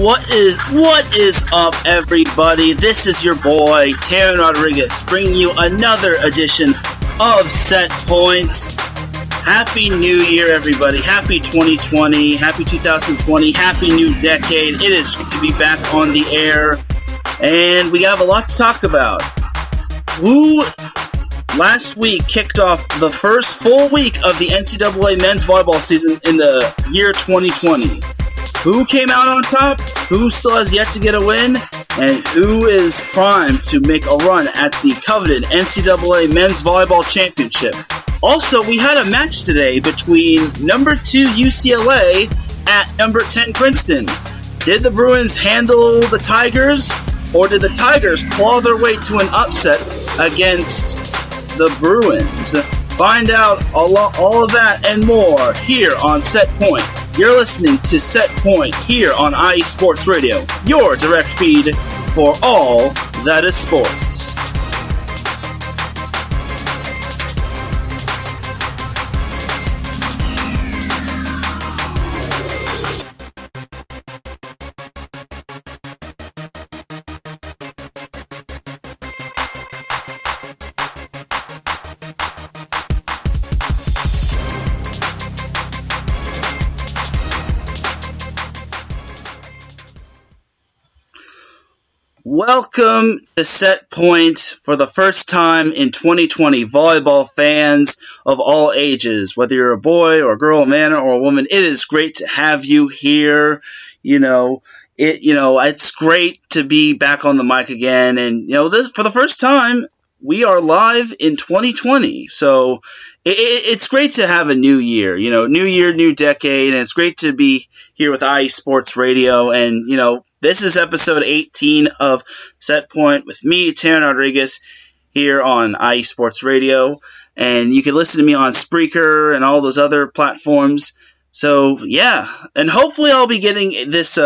What is up, everybody? This is your boy, Teran Rodriguez, bringing you another edition of Set Points. Happy New Year, everybody. Happy 2020. Happy 2020. Happy new decade. It is good to be back on the air, and we have a lot to talk about. Who last week kicked off the first full week of the NCAA Men's volleyball season in the year 2020. Who came out on top? Who still has yet to get a win? And who is primed to make a run at the coveted NCAA Men's Volleyball Championship? Also, we had a match today between number 2 UCLA at number 10 Princeton. Did the Bruins handle the Tigers, or did the Tigers claw their way to an upset against the Bruins? Find out all of that and more here on Set Point. You're listening to Set Point here on IE Sports Radio, your direct feed for all that is sports. Welcome to Set Point for the first time in 2020, volleyball fans of all ages, whether you're a boy or a girl, a man or a woman. It is great to have you here. It's great to be back on the mic again, and this for the first time we are live in 2020. So it's great to have a new year, new year, new decade, and it's great to be here with IE Sports Radio, and this is episode 18 of Set Point with me, Teran Rodriguez, here on IE Sports Radio. And you can listen to me on Spreaker and all those other platforms. So, yeah. And hopefully I'll be getting this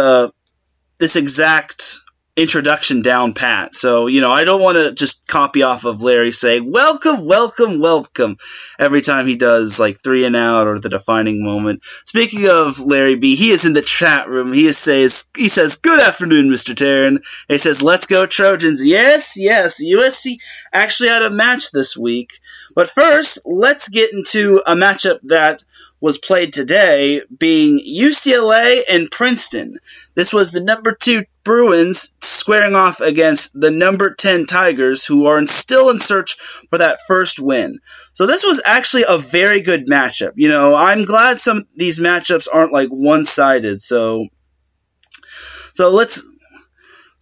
exact introduction down pat. So, I don't want to just copy off of Larry saying, welcome, welcome, welcome, every time he does, like, 3 and out or the defining moment. Speaking of Larry B., he is in the chat room. He says, good afternoon, Mr. Teran. He says, let's go Trojans. Yes, USC actually had a match this week. But first, let's get into a matchup that was played today, being UCLA and Princeton. This was the number 2 Bruins squaring off against the number 10 Tigers, who are still in search for that first win. So this was actually a very good matchup. I'm glad some of these matchups aren't like one-sided. So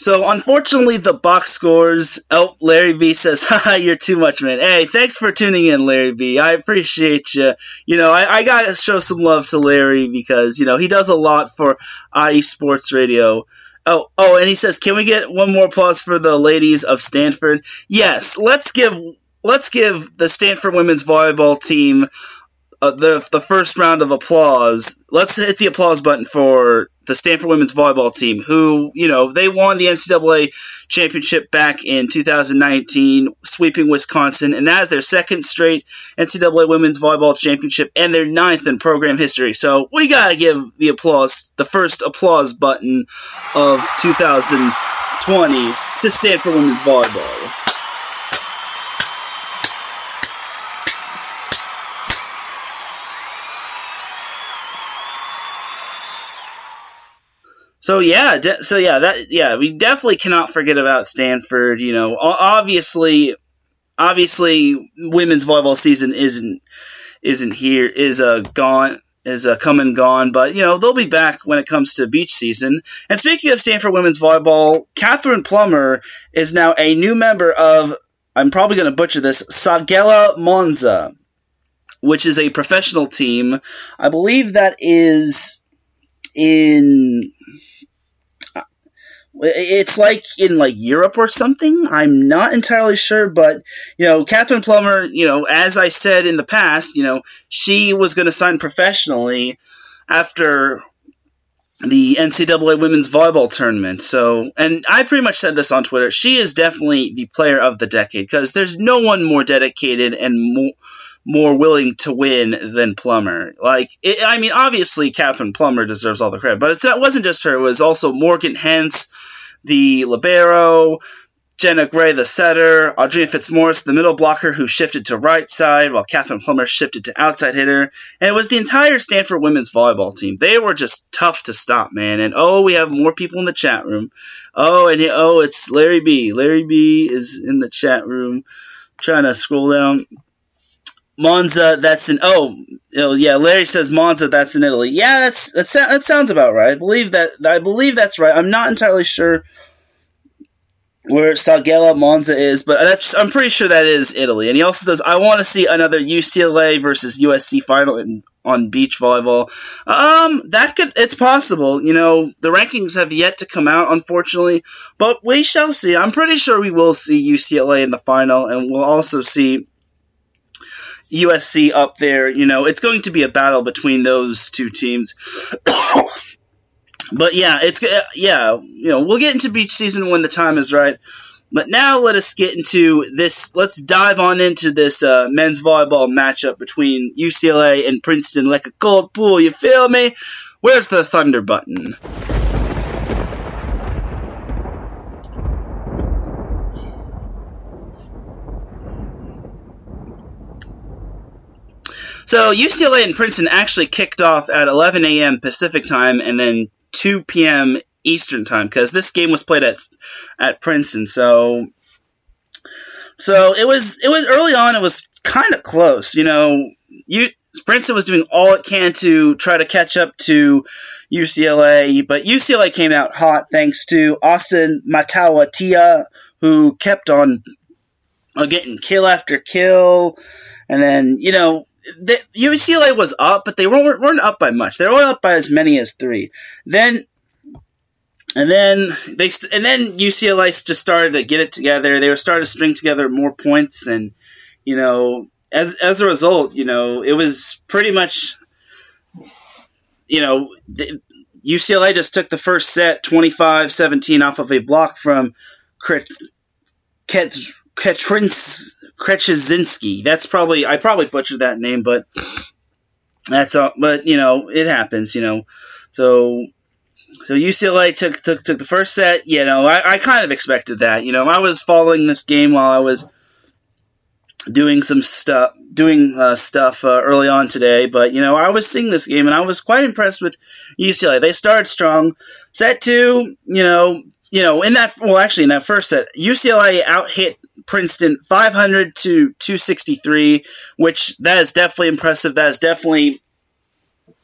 unfortunately, the box scores. Oh, Larry B says, haha, you're too much, man. Hey, thanks for tuning in, Larry B. I appreciate you. I got to show some love to Larry because, he does a lot for IE Sports Radio. Oh, and he says, can we get one more applause for the ladies of Stanford? Yes, let's give the Stanford women's volleyball team the first round of applause. Let's hit the applause button for the Stanford women's volleyball team, who, they won the NCAA championship back in 2019, sweeping Wisconsin, and that is their second straight NCAA women's volleyball championship and their 9th in program history. So we gotta give the first applause button of 2020 to Stanford women's volleyball. We definitely cannot forget about Stanford. Obviously, women's volleyball season isn't here, is come and gone, but they'll be back when it comes to beach season. And speaking of Stanford women's volleyball, Catherine Plummer is now a new member of, I'm probably going to butcher this, Sagella Monza, which is a professional team. I believe that is it's like in Europe or something. I'm not entirely sure, but Catherine Plummer, as I said in the past, she was going to sign professionally after the NCAA Women's Volleyball Tournament. So, and I pretty much said this on Twitter, she is definitely the player of the decade, because there's no one more dedicated and more willing to win than Plummer. Obviously Catherine Plummer deserves all the credit, but it wasn't just her. It was also Morgan Hentz, the libero, Jenna Gray, the setter, Audrina Fitzmaurice, the middle blocker, who shifted to right side, while Catherine Plummer shifted to outside hitter. And it was the entire Stanford women's volleyball team. They were just tough to stop, man. And we have more people in the chat room. It's Larry B. Larry B is in the chat room. I'm trying to scroll down. Monza, that's in. Larry says Monza, that's in Italy. Yeah, that sounds about right. I believe that's right. I'm not entirely sure where Salgella Monza is, but I'm pretty sure that is Italy. And he also says, I want to see another UCLA versus USC final on beach volleyball. It's possible. The rankings have yet to come out, unfortunately, but we shall see. I'm pretty sure we will see UCLA in the final, and we'll also see USC up there. It's going to be a battle between those two teams. But we'll get into beach season when the time is right. But now let us get into this. Let's dive on into this men's volleyball matchup between UCLA and Princeton like a cold pool. You feel me? Where's the thunder button? So UCLA and Princeton actually kicked off at 11 a.m. Pacific time and then 2 p.m. Eastern time, because this game was played at Princeton. So it was early on. It was kind of close. Princeton was doing all it can to try to catch up to UCLA, but UCLA came out hot thanks to Austin Matawatia, who kept on getting kill after kill, and then UCLA was up, but they weren't up by much. They were only up by as many as 3. Then UCLA just started to get it together. They were starting to string together more points, and as a result, it was pretty much UCLA just took the first set 25-17 off of a block from Kreczynski. I probably butchered that name, but that's all. But it happens. So UCLA took the first set. I kind of expected that. I was following this game while I was doing stuff early on today. But I was seeing this game and I was quite impressed with UCLA. They started strong. Set 2, in that first set, UCLA out-hit Princeton 500 to 263, which that is definitely impressive. That is definitely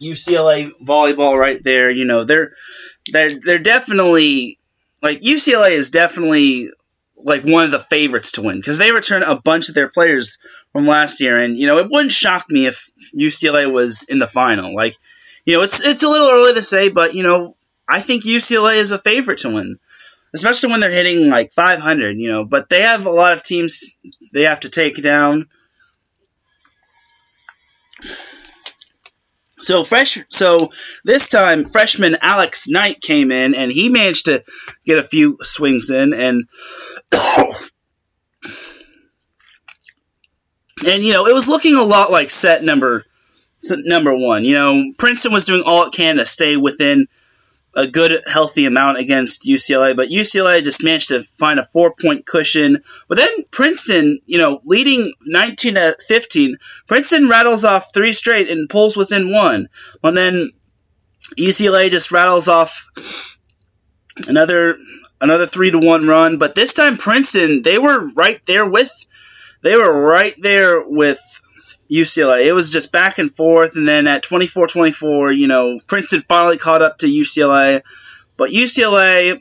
UCLA volleyball right there. They're definitely, UCLA is definitely one of the favorites to win, because they return a bunch of their players from last year, and it wouldn't shock me if UCLA was in the final. It's a little early to say, but I think UCLA is a favorite to win, especially when they're hitting 500, but they have a lot of teams they have to take down. So this time, freshman Alex Knight came in, and he managed to get a few swings in, and it was looking a lot like set number 1. Princeton was doing all it can to stay within a good, healthy amount against UCLA, but UCLA just managed to find a 4-point cushion. But then Princeton, leading 19-15, Princeton rattles off 3 straight and pulls within 1. And then UCLA just rattles off another 3-1 run. But this time Princeton, they were right there with UCLA. It was just back and forth, and then at 24-24, Princeton finally caught up to UCLA. But UCLA,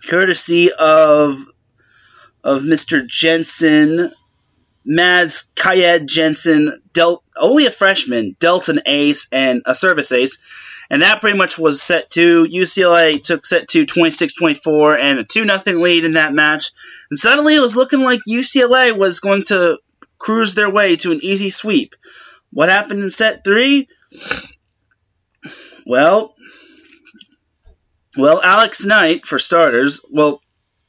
courtesy of Mr. Jensen, Mads Kayed Jensen, only a freshman, dealt an ace and a service ace, and that pretty much was set 2. UCLA took set 2 26-24 and a 2-0 lead in that match. And suddenly it was looking like UCLA was going to cruise their way to an easy sweep. What happened in set 3? Well, Well, Alex Knight, for starters,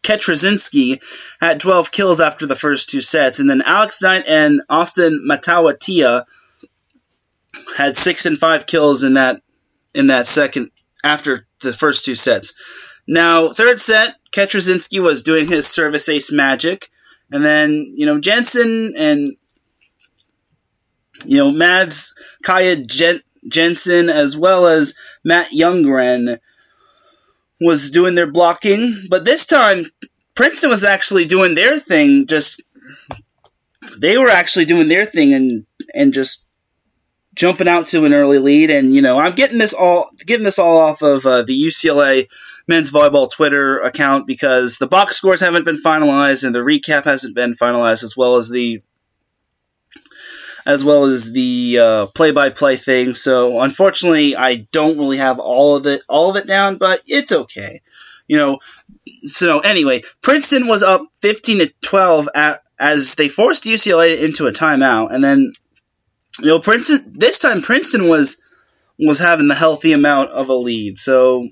Ketrazinski had 12 kills after the first 2 sets, and then Alex Knight and Austin Matawatia had 6 and 5 kills in that second after the first 2 sets. Now, third set, Ketrazinski was doing his service ace magic, and then Jensen and Mads Kaya Jensen as well as Matt Youngren was doing their blocking, but this time Princeton was actually doing their thing. They were actually doing their thing and just jumping out to an early lead. And I'm getting this all off of the UCLA Men's Volleyball Twitter account because the box scores haven't been finalized and the recap hasn't been finalized, as well as the play-by-play thing. So unfortunately, I don't really have all of it down, but it's okay. So anyway, Princeton was up 15-12 as they forced UCLA into a timeout, and then Princeton was having the healthy amount of a lead. So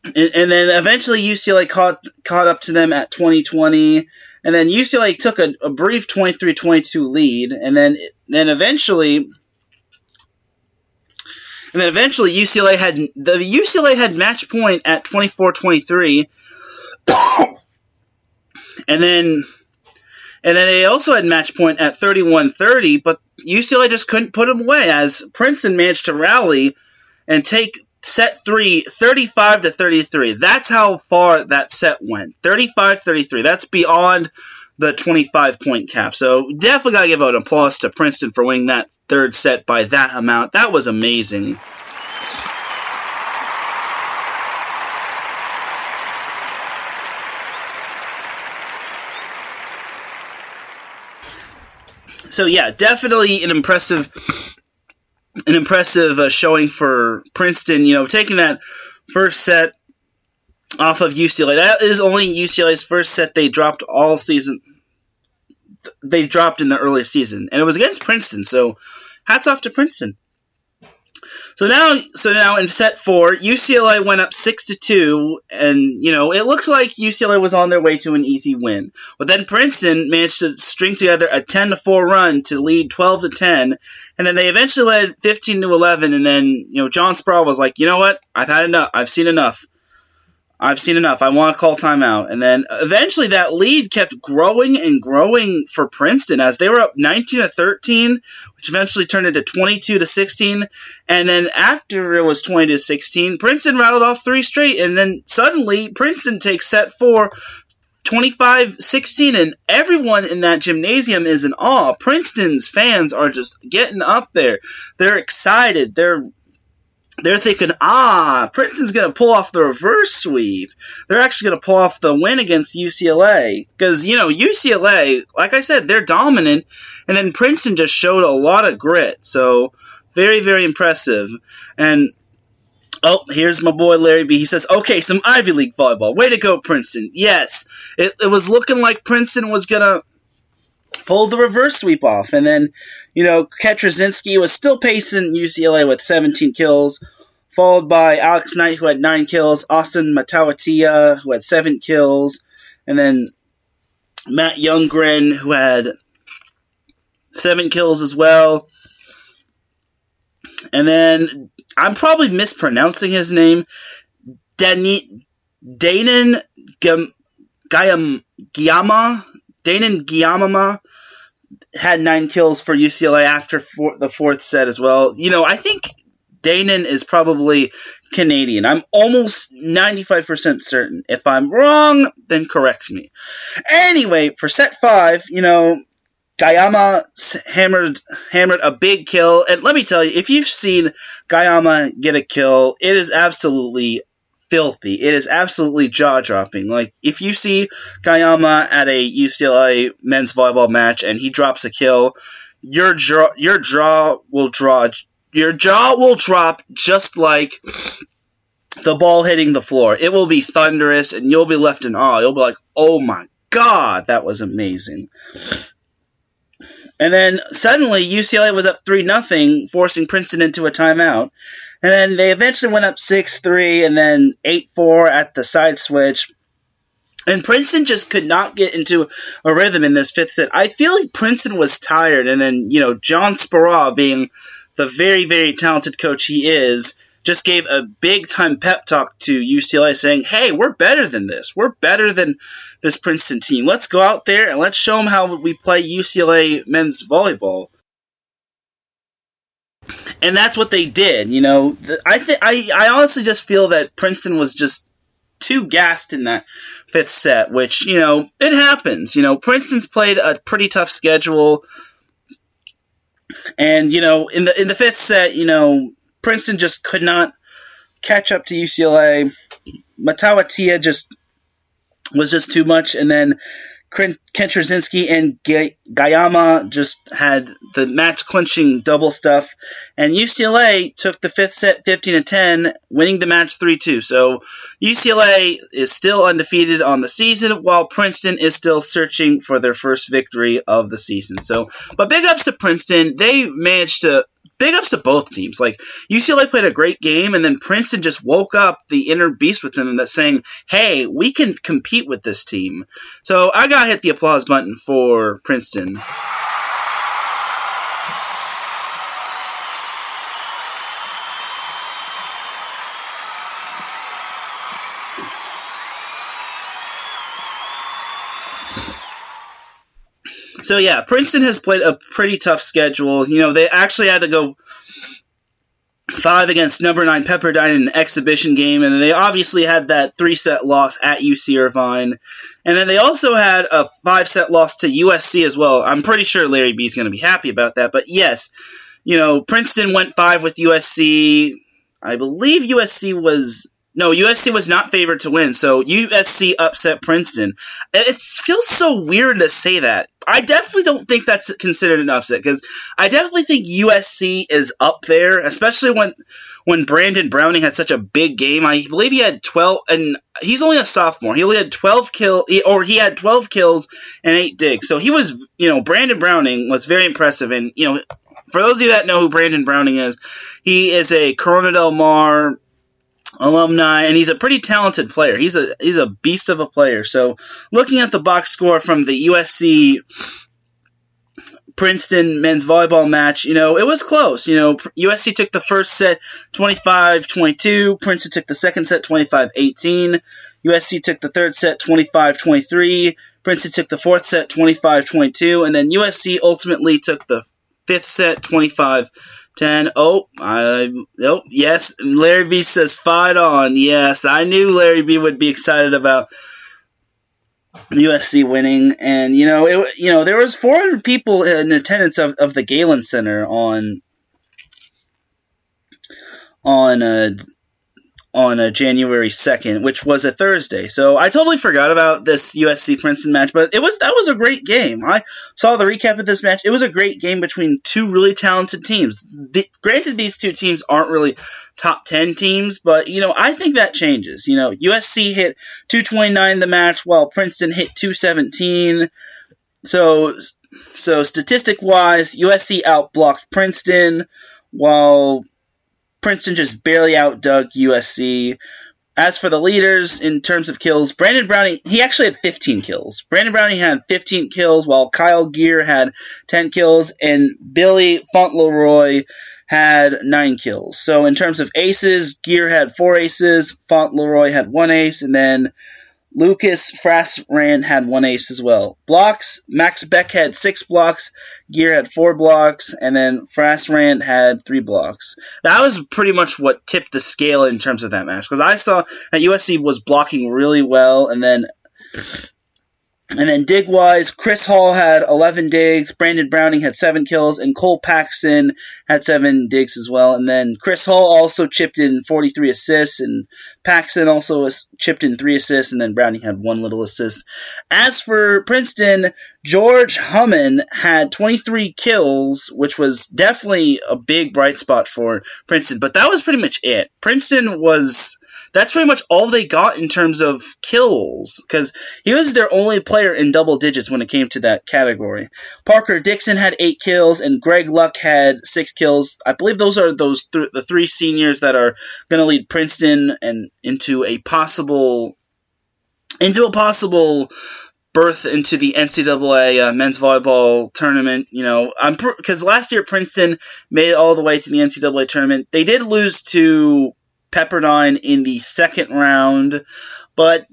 and then eventually UCLA caught up to them at 20-20. And then UCLA took a brief 23-22 lead, and then eventually UCLA had match point at 24-23, and then they also had match point at 31-30, but UCLA just couldn't put them away as Princeton managed to rally and take set 3, 35-33. That's how far that set went. 35-33. That's beyond the 25-point cap. So definitely got to give out an applause to Princeton for winning that third set by that amount. That was amazing. So yeah, definitely an impressive showing for Princeton, taking that first set off of UCLA. That is only UCLA's first set they dropped all season. They dropped in the early season, and it was against Princeton, so hats off to Princeton. So now in set 4, UCLA went up 6-2, and it looked like UCLA was on their way to an easy win. But then Princeton managed to string together a 10-4 run to lead 12-10, and then they eventually led 15-11. And then John Sproul was like, you know what? I've had enough. I've seen enough. I want to call timeout. And then eventually that lead kept growing and growing for Princeton as they were up 19-13, which eventually turned into 22-16. And then after it was 20-16, Princeton rattled off 3 straight. And then suddenly Princeton takes set 4, 25-16, and everyone in that gymnasium is in awe. Princeton's fans are just getting up there. They're excited. They're thinking, Princeton's going to pull off the reverse sweep. They're actually going to pull off the win against UCLA. Because, UCLA, like I said, they're dominant. And then Princeton just showed a lot of grit. So, very, very impressive. And, here's my boy Larry B. He says, okay, some Ivy League volleyball. Way to go, Princeton. Yes, it was looking like Princeton was going to pulled the reverse sweep off. And then, Ketrazinski was still pacing UCLA with 17 kills, followed by Alex Knight, who had 9 kills, Austin Matawatia, who had 7 kills, and then Matt Youngren, who had 7 kills as well. And then, I'm probably mispronouncing his name, Danon Guillama had 9 kills for UCLA after the 4th set as well. I think Danon is probably Canadian. I'm almost 95% certain. If I'm wrong, then correct me. Anyway, for set 5, Guillama hammered a big kill. And let me tell you, if you've seen Guillama get a kill, it is absolutely filthy. It is absolutely jaw-dropping. Like, if you see Guillama at a UCLA men's volleyball match and he drops a kill, your jaw will drop just like the ball hitting the floor. It will be thunderous, and you'll be left in awe. You'll be like, oh my god, that was amazing. And then suddenly UCLA was up 3-0, forcing Princeton into a timeout. And then they eventually went up 6-3 and then 8-4 at the side switch. And Princeton just could not get into a rhythm in this fifth set. I feel like Princeton was tired, and then, John Speraw, being the very, very talented coach he is, just gave a big-time pep talk to UCLA saying, hey, we're better than this. We're better than this Princeton team. Let's go out there and let's show them how we play UCLA men's volleyball. And that's what they did. I honestly just feel that Princeton was just too gassed in that fifth set, which, it happens. Princeton's played a pretty tough schedule. And, in the fifth set, Princeton just could not catch up to UCLA. Matawatia was just too much. And then Kentrazinski and Gayama just had the match-clinching double stuff. And UCLA took the fifth set 15-10, winning the match 3-2. So UCLA is still undefeated on the season, while Princeton is still searching for their first victory of the season. But big ups to Princeton. They managed to... Big ups to both teams. Like, UCLA played a great game, and then Princeton just woke up the inner beast within them that's saying, hey, we can compete with this team. So I gotta hit the applause button for Princeton. So yeah, Princeton has played a pretty tough schedule. They actually had to go 5 against number 9 Pepperdine in an exhibition game, and then they obviously had that 3-set loss at UC Irvine. And then they also had a 5-set loss to USC as well. I'm pretty sure Larry B is going to be happy about that. But yes, Princeton went 5 with USC. I believe USC was not favored to win, so USC upset Princeton. It feels so weird to say that. I definitely don't think that's considered an upset, because I definitely think USC is up there, especially when Brandon Browning had such a big game. I believe he had 12, and he's only a sophomore. He only had 12 kills and 8 digs. So he was, Brandon Browning was very impressive, and, for those of you that know who Brandon Browning is, he is a Corona Del Mar alumni, and he's a pretty talented player. He's a beast of a player. So looking at the box score from the USC Princeton men's volleyball match, it was close. USC took the first set 25-22, Princeton took the second set 25-18, USC took the third set 25-23, Princeton took the fourth set 25-22, and then USC ultimately took the fifth set 25-10. Yes, Larry B says fight on. Yes, I knew Larry B would be excited about USC winning, and there was 400 people in attendance of the Galen Center on January 2nd, which was a Thursday. So I totally forgot about this USC Princeton match, but that was a great game. I saw the recap of this match. It was a great game between two really talented teams. Granted, these two teams aren't really top 10 teams, but I think that changes. USC hit 229 the match, while Princeton hit 217. So statistic-wise, USC outblocked Princeton, while Princeton just barely outdug USC. As for the leaders in terms of kills, Brandon Browning, he actually had 15 kills. Brandon Browning had 15 kills, while Kyle Gear had 10 kills, and Billy Fauntleroy had 9 kills. So in terms of aces, Gear had 4 aces, Fauntleroy had 1 ace, and then Lucas Frasrand had 1 ace as well. Blocks, Max Beck had 6 blocks, Gear had 4 blocks, and then Frasrand had 3 blocks. That was pretty much what tipped the scale in terms of that match, because I saw that USC was blocking really well, and then dig-wise, Chris Hall had 11 digs, Brandon Browning had 7 kills, and Cole Paxson had 7 digs as well. And then Chris Hall also chipped in 43 assists, and Paxson also chipped in 3 assists, and then Browning had 1 little assist. As for Princeton, George Hummin had 23 kills, which was definitely a big bright spot for Princeton, but that was pretty much it. Princeton was that's pretty much all they got in terms of kills, because he was their only player in double digits when it came to that category. Parker Dixon had 8 kills, and Greg Luck had 6 kills. I believe those are the 3 seniors that are going to lead Princeton and into a possible berth into the NCAA men's volleyball tournament. Because last year Princeton made it all the way to the NCAA tournament. They did lose to Pepperdine in the second round, but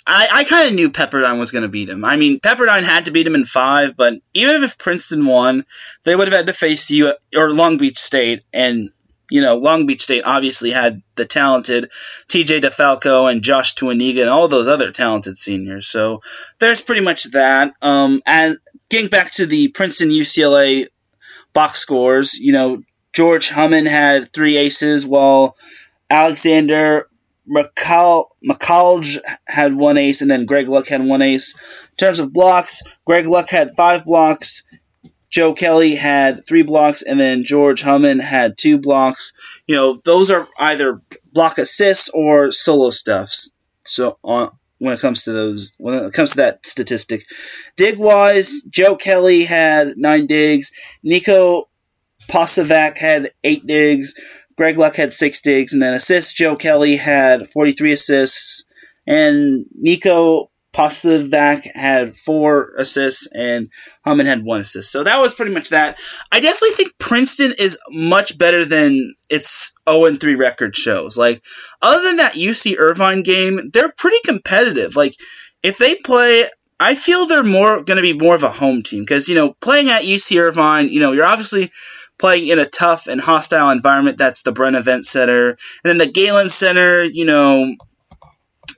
I kind of knew Pepperdine was going to beat him. I mean, Pepperdine had to beat him in 5, but even if Princeton won, they would have had to face Long Beach State, and Long Beach State obviously had the talented TJ DeFalco and Josh Tuaniga and all those other talented seniors. So there's pretty much that. And getting back to the Princeton-UCLA box scores, George Hummin had 3 aces, while Alexander McCallj had 1 ace, and then Greg Luck had 1 ace. In terms of blocks, Greg Luck had 5 blocks, Joe Kelly had 3 blocks, and then George Hummin had 2 blocks. Those are either block assists or solo stuffs. So when it comes to that statistic, dig wise, Joe Kelly had 9 digs, Nico Pasavac had 8 digs, Greg Luck had 6 digs, and then assists, Joe Kelly had 43 assists, and Nico Pasavac had 4 assists, and Hummin had 1 assist. So that was pretty much that. I definitely think Princeton is much better than its 0-3 record shows. Like, other than that UC Irvine game, they're pretty competitive. Like, if they play, I feel they're going to be more of a home team, because, playing at UC Irvine, you're obviously playing in a tough and hostile environment. That's the Bren Event Center. And then the Galen Center,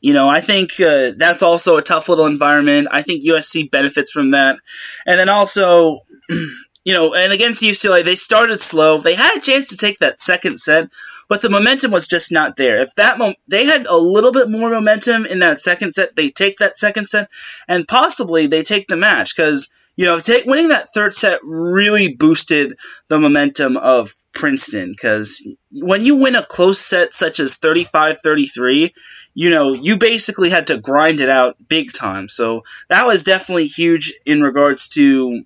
I think that's also a tough little environment. I think USC benefits from that. And then also, and against UCLA, they started slow. They had a chance to take that second set, but the momentum was just not there. If they had a little bit more momentum in that second set, they take that second set, and possibly they take the match, because winning that third set really boosted the momentum of Princeton, because when you win a close set such as 35-33, you basically had to grind it out big time. So that was definitely huge in regards to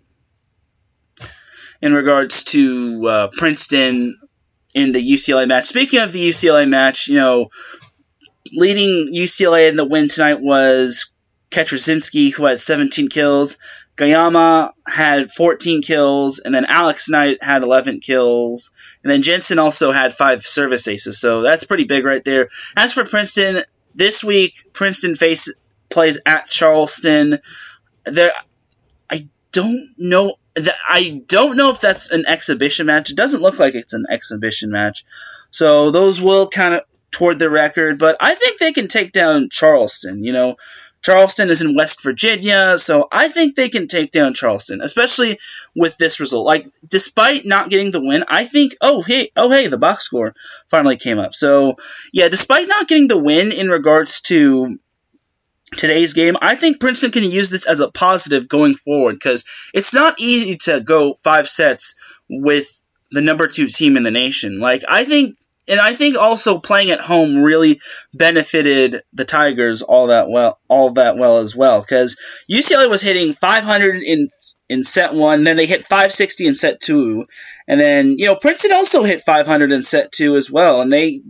Princeton in the UCLA match. Speaking of the UCLA match, leading UCLA in the win tonight was Ketrasinski, who had 17 kills. Gayama had 14 kills, and then Alex Knight had 11 kills, and then Jensen also had 5 service aces, so that's pretty big right there. As for Princeton, this week Princeton plays at Charleston. I don't know if that's an exhibition match. It doesn't look like it's an exhibition match, so those will kind of toward the record, but I think they can take down Charleston. Charleston is in West Virginia, so I think they can take down Charleston, especially with this result. Like, despite not getting the win, I think, hey, the box score finally came up. So, yeah, despite not getting the win in regards to today's game, I think Princeton can use this as a positive going forward, because it's not easy to go 5 sets with the number 2 team in the nation. I think also playing at home really benefited the Tigers all that well as well, because UCLA was hitting 500 in set 1, then they hit 560 in set 2, and then Princeton also hit 500 in set 2 as well, and they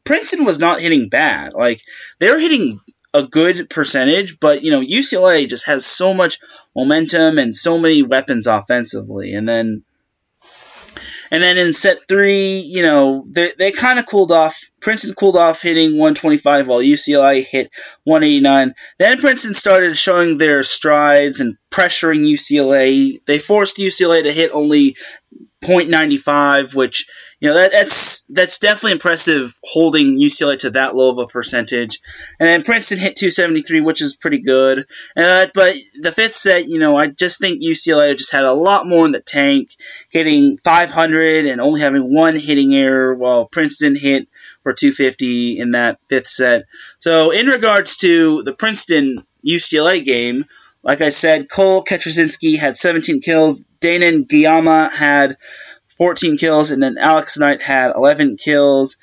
Princeton was not hitting bad. They were hitting a good percentage, but UCLA just has so much momentum and so many weapons offensively, and then in set 3, they kind of cooled off. Princeton cooled off hitting 125 while UCLA hit 189. Then Princeton started showing their strides and pressuring UCLA. They forced UCLA to hit only .95, which that's definitely impressive, holding UCLA to that low of a percentage. And then Princeton hit 273, which is pretty good. But the 5th set, I just think UCLA just had a lot more in the tank, hitting 500 and only having 1 hitting error, while Princeton hit for 250 in that 5th set. So in regards to the Princeton-UCLA game, like I said, Cole Ketrasinski had 17 kills, Danon Giyama had 14 kills, and then Alex Knight had 11 kills.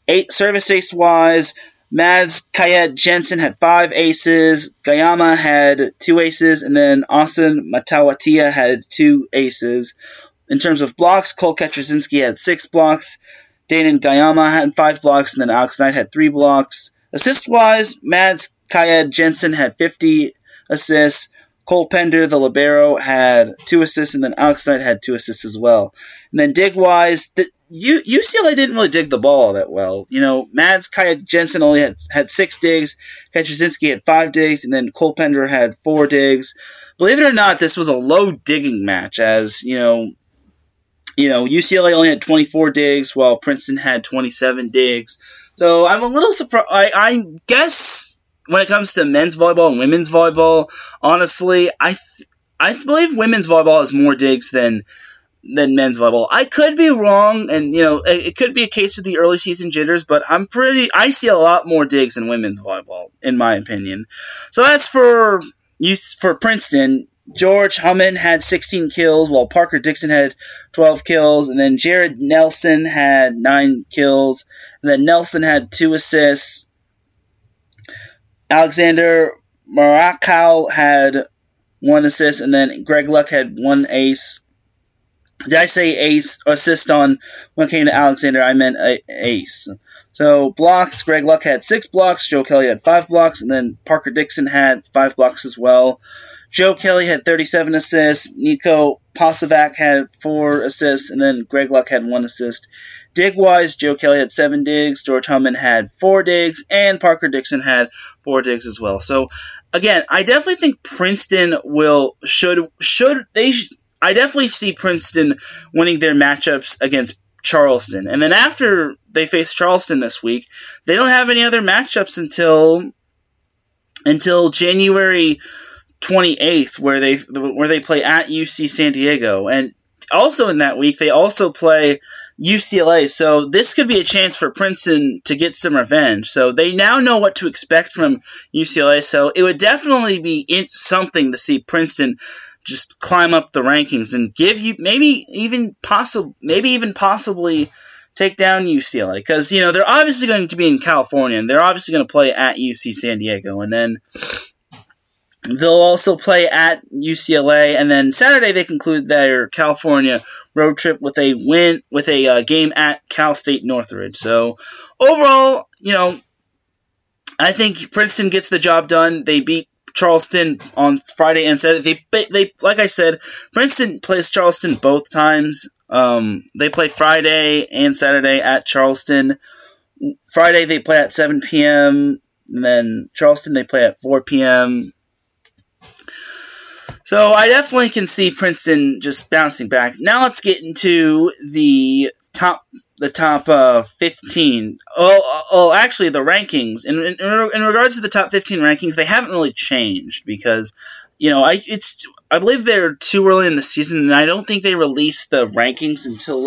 8 service ace-wise, Mads Kayed Jensen had 5 aces, Gayama had 2 aces, and then Austin Matawatia had 2 aces. In terms of blocks, Cole Ketrazinski had 6 blocks, Danon Gayama had 5 blocks, and then Alex Knight had 3 blocks. Assist-wise, Mads Kayed Jensen had 50 assists, Cole Pender, the libero, had 2 assists, and then Alex Knight had 2 assists as well. And then dig-wise, UCLA didn't really dig the ball all that well. Mads Kayed Jensen only had 6 digs, Ketrazinski had 5 digs, and then Cole Pender had 4 digs. Believe it or not, this was a low digging match, as, UCLA only had 24 digs, while Princeton had 27 digs. So I'm a little surprised. I guess when it comes to men's volleyball and women's volleyball, honestly, I believe women's volleyball has more digs than men's volleyball. I could be wrong, and it could be a case of the early season jitters, but I see a lot more digs in women's volleyball, in my opinion. So that's for Princeton. George Hummin had 16 kills, while Parker Dixon had 12 kills, and then Jared Nelson had 9 kills, and then Nelson had 2 assists. Alexander Maracal had 1 assist, and then Greg Luck had 1 ace. Did I say ace assist on when it came to Alexander? I meant ace. So blocks, Greg Luck had 6 blocks, Joe Kelly had 5 blocks, and then Parker Dixon had 5 blocks as well. Joe Kelly had 37 assists, Nico Pasovac had 4 assists, and then Greg Luck had 1 assist. Dig-wise, Joe Kelly had 7 digs, George Hummin had 4 digs, and Parker Dixon had 4 digs as well. So, again, I definitely think Princeton I definitely see Princeton winning their matchups against Charleston. And then after they face Charleston this week, they don't have any other matchups until January 28th, where they play at UC San Diego. And also in that week, they also play UCLA. So this could be a chance for Princeton to get some revenge. So they now know what to expect from UCLA. So it would definitely be something to see Princeton just climb up the rankings and give you maybe even possibly take down UCLA, because they're obviously going to be in California, and they're obviously going to play at UC San Diego, and then they'll also play at UCLA, and then Saturday they conclude their California road trip with a game at Cal State Northridge. So overall, I think Princeton gets the job done. They beat Charleston on Friday and Saturday. They like I said, Princeton plays Charleston both times. They play Friday and Saturday at Charleston. Friday they play at 7 p.m. and then Charleston they play at 4 p.m. So I definitely can see Princeton just bouncing back. Now let's get into the top 15. Actually, the rankings. In regards to the top 15 rankings, they haven't really changed because, I believe they're too early in the season, and I don't think they released the rankings until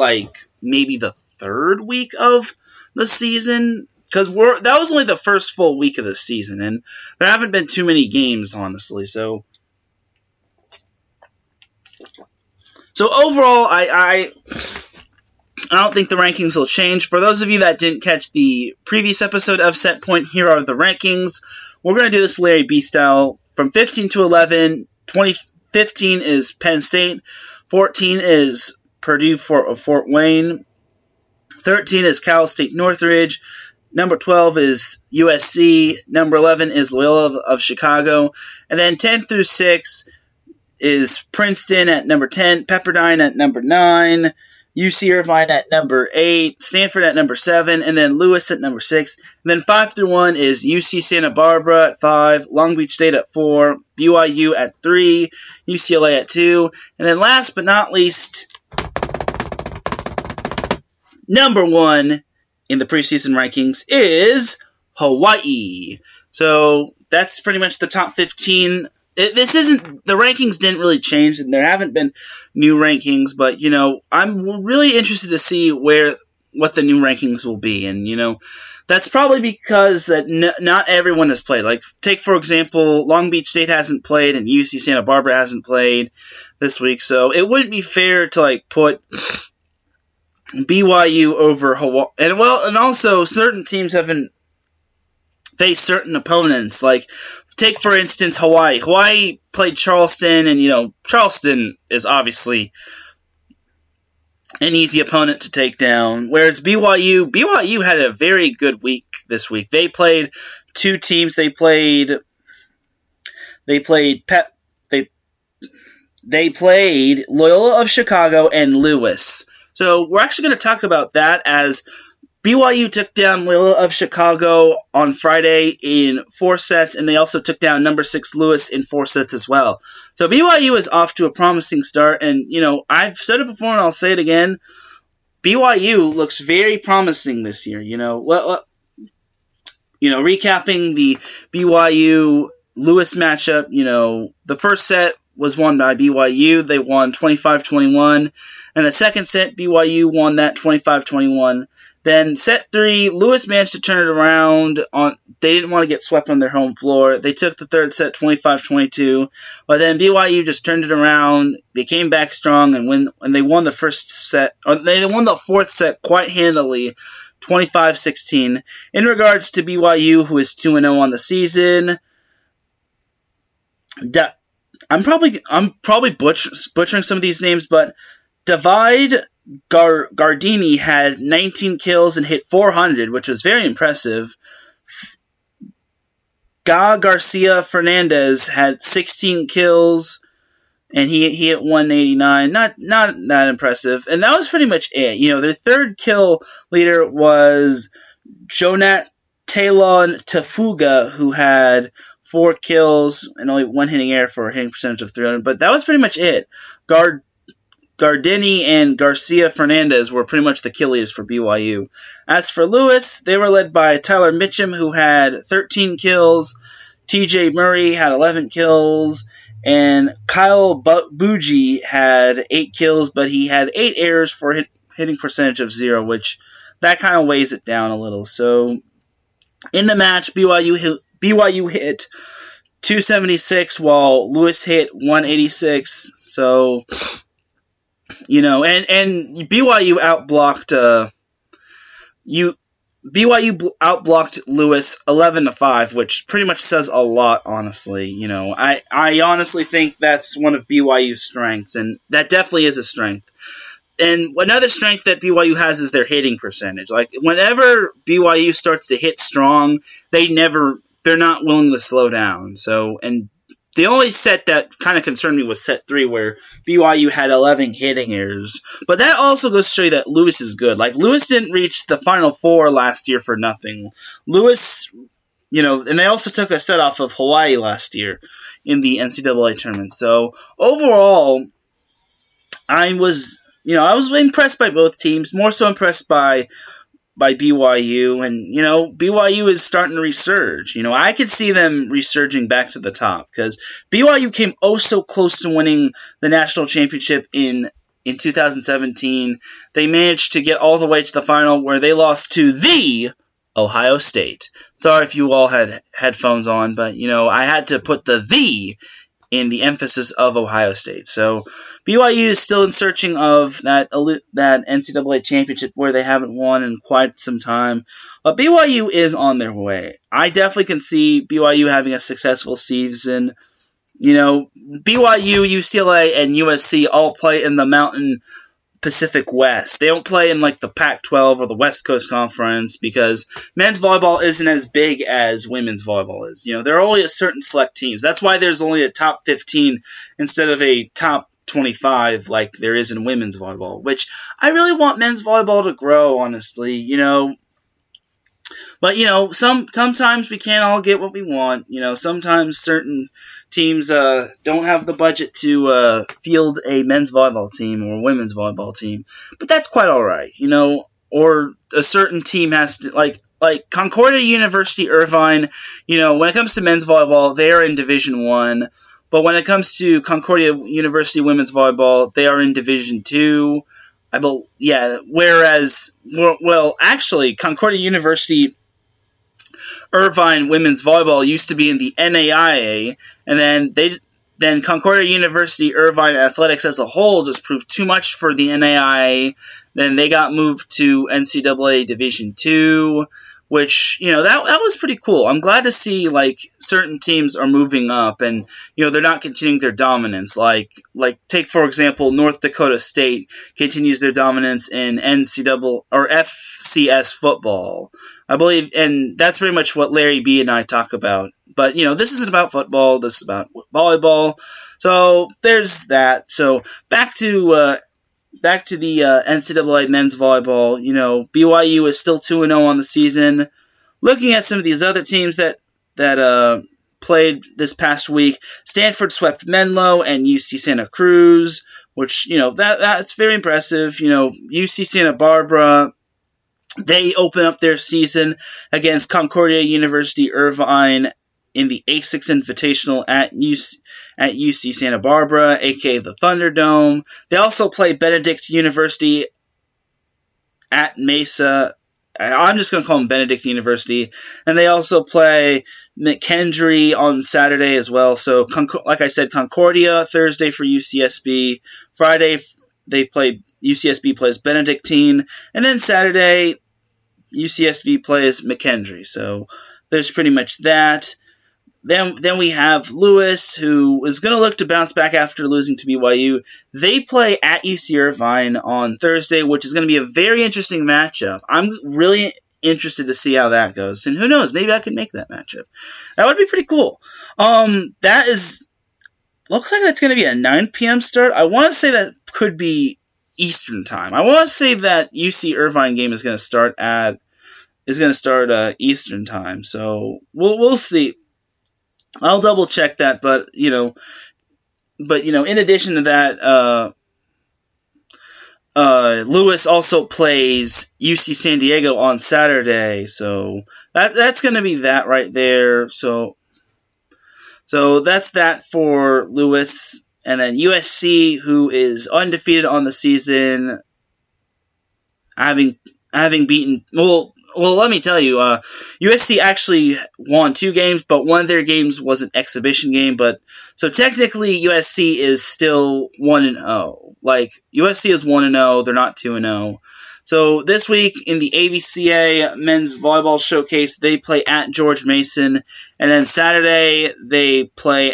maybe the 3rd week of the season, because that was only the first full week of the season, and there haven't been too many games, honestly. So overall, I don't think the rankings will change. For those of you that didn't catch the previous episode of Set Point, here are the rankings. We're going to do this Larry B style. From 15 to 11, 2015 is Penn State, 14 is Purdue Fort Wayne, 13 is Cal State Northridge, number 12 is USC, number 11 is Loyola of Chicago, and then 10 through 6 is Princeton at number 10, Pepperdine at number 9, UC Irvine at number 8, Stanford at number 7, and then Lewis at number 6. And then 5 through 1 is UC Santa Barbara at 5, Long Beach State at 4, BYU at 3, UCLA at 2, and then last but not least, number 1 in the preseason rankings is Hawaii. So that's pretty much the top 15. The rankings didn't really change, and there haven't been new rankings, but, I'm really interested to see what the new rankings will be, and, that's probably because that not everyone has played. Like, take, for example, Long Beach State hasn't played, and UC Santa Barbara hasn't played this week, so it wouldn't be fair to, put BYU over Hawaii, and also certain teams haven't face certain opponents. Like, take, for instance, Hawaii. Hawaii played Charleston, and, Charleston is obviously an easy opponent to take down. Whereas BYU had a very good week this week. They played two teams. They played Loyola of Chicago and Lewis. So we're actually going to talk about that, as BYU took down Loyola of Chicago on Friday in 4 sets, and they also took down number 6 Lewis in 4 sets as well. So BYU is off to a promising start, and, I've said it before and I'll say it again, BYU looks very promising this year. Recapping the BYU-Lewis matchup, the first set was won by BYU. They won 25-21, and the second set, BYU won that 25-21. Then set 3, Lewis managed to turn it around. They didn't want to get swept on their home floor. They took the third set 25-22, but then BYU just turned it around. They came back strong and they won the first set, or they won the fourth set quite handily, 25-16. In regards to BYU, who is 2-0 on the season, I'm probably butchering some of these names, but Divide Gardini had 19 kills and hit 400, which was very impressive. Garcia Fernandez had 16 kills and he hit 189. Not that impressive. And that was pretty much it. Their third kill leader was Jonat Talon Tafuga, who had 4 kills and only 1 hitting error for a hitting percentage of 300. But that was pretty much it. Gardini and Garcia Fernandez were pretty much the kill leaders for BYU. As for Lewis, they were led by Tyler Mitchum, who had 13 kills. TJ Murray had 11 kills. And Kyle Bougie had 8 kills, but he had 8 errors for hitting percentage of 0, which that kind of weighs it down a little. So in the match, BYU hit 276 while Lewis hit 186. So, and BYU outblocked Lewis 11-5, which pretty much says a lot, honestly. I honestly think that's one of BYU's strengths, and that definitely is a strength. And another strength that BYU has is their hitting percentage. Like, whenever BYU starts to hit strong, they're not willing to slow down. So, and the only set that kind of concerned me was set 3, where BYU had 11 hitting errors. But that also goes to show you that Lewis is good. Like, Lewis didn't reach the Final Four last year for nothing. Lewis, and they also took a set off of Hawaii last year in the NCAA tournament. So, overall, I was impressed by both teams, more so impressed by BYU, and, BYU is starting to resurge. I could see them resurging back to the top, because BYU came so close to winning the national championship in 2017. They managed to get all the way to the final, where they lost to the Ohio State. Sorry if you all had headphones on, but, I had to put the in the emphasis of Ohio State. So BYU is still in searching of that NCAA championship, where they haven't won in quite some time. But BYU is on their way. I definitely can see BYU having a successful season. BYU, UCLA, and USC all play in the Mountain Pacific West. They don't play in, like, the Pac-12 or the West Coast Conference, because men's volleyball isn't as big as women's volleyball is. There are only a certain select teams. That's why there's only a top 15 instead of a top 25 like there is in women's volleyball, which I really want men's volleyball to grow, honestly, But, sometimes we can't all get what we want. Sometimes certain teams don't have the budget to field a men's volleyball team or a women's volleyball team. But that's quite all right, Or a certain team has to, like Concordia University Irvine, when it comes to men's volleyball, they are in Division I. But when it comes to Concordia University women's volleyball, they are in Division II. Whereas, actually, Concordia University Irvine women's volleyball used to be in the NAIA, and then Concordia University Irvine athletics as a whole just proved too much for the NAIA. Then they got moved to NCAA Division II, which, that was pretty cool. I'm glad to see, certain teams are moving up and, they're not continuing their dominance. Like take, for example, North Dakota State continues their dominance in NCAA or FCS football, I believe, and that's pretty much what Larry B. and I talk about. But, this isn't about football, this is about volleyball, so there's that. So back to the NCAA men's volleyball. BYU is still 2-0 on the season. Looking at some of these other teams that played this past week, Stanford swept Menlo and UC Santa Cruz, which, that's very impressive. UC Santa Barbara, they open up their season against Concordia University Irvine in the A6 Invitational at UC Santa Barbara, aka the Thunderdome. They also play Benedict University at Mesa. I'm just going to call them Benedict University. And they also play McKendree on Saturday as well. So, like I said, Concordia Thursday for UCSB. Friday, UCSB plays Benedictine. And then Saturday, UCSB plays McKendree. So, there's pretty much that. Then we have Lewis, who is going to look to bounce back after losing to BYU. They play at UC Irvine on Thursday, which is going to be a very interesting matchup. I'm really interested to see how that goes. And who knows, maybe I can make that matchup. That would be pretty cool. Looks like that's going to be a 9 p.m. start. I want to say that could be Eastern time. I want to say that UC Irvine game is going to start Eastern time. So we'll see. I'll double check that, but in addition to that, Lewis also plays UC San Diego on Saturday, so that's going to be that right there. So that's that for Lewis, and then USC, who is undefeated on the season, having beaten Well, let me tell you, USC actually won 2 games, but one of their games was an exhibition game. So technically, USC is still 1-0. USC is 1-0; they're not 2-0. So this week in the AVCA Men's Volleyball Showcase, they play at George Mason, and then Saturday they play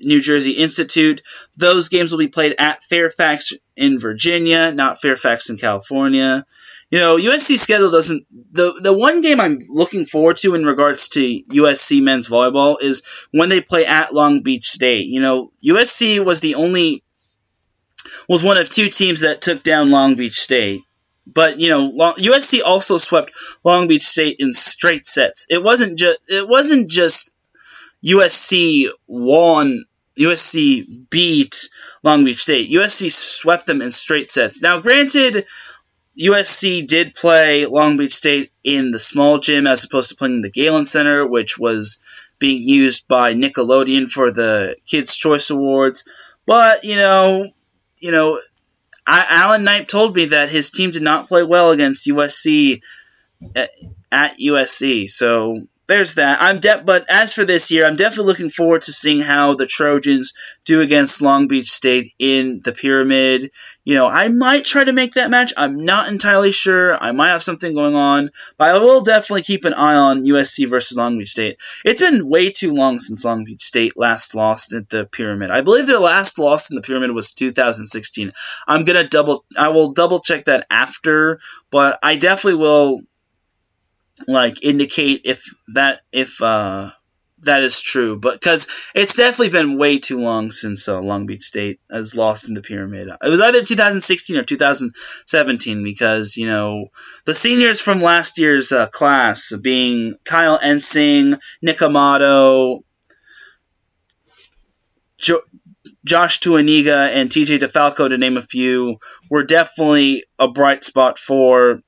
New Jersey Institute. Those games will be played at Fairfax in Virginia, not Fairfax in California. USC schedule doesn't... The one game I'm looking forward to in regards to USC men's volleyball is when they play at Long Beach State. USC was one of 2 teams that took down Long Beach State. But, USC also swept Long Beach State in straight sets. It wasn't just USC beat Long Beach State. USC swept them in straight sets. Now, granted, USC did play Long Beach State in the small gym as opposed to playing in the Galen Center, which was being used by Nickelodeon for the Kids' Choice Awards. But, Alan Knipe told me that his team did not play well against USC at USC. So there's that. But as for this year, I'm definitely looking forward to seeing how the Trojans do against Long Beach State in the Pyramid. I might try to make that match. I'm not entirely sure. I might have something going on. But I will definitely keep an eye on USC versus Long Beach State. It's been way too long since Long Beach State last lost at the Pyramid. I believe their last loss in the Pyramid was 2016. I will double check that after, but I definitely will indicate if that is true, but because it's definitely been way too long since Long Beach State has lost in the Pyramid. It was either 2016 or 2017 because, the seniors from last year's class, being Kyle Ensing, Nick Amato, Josh Tuaniga, and TJ DeFalco, to name a few, were definitely a bright spot for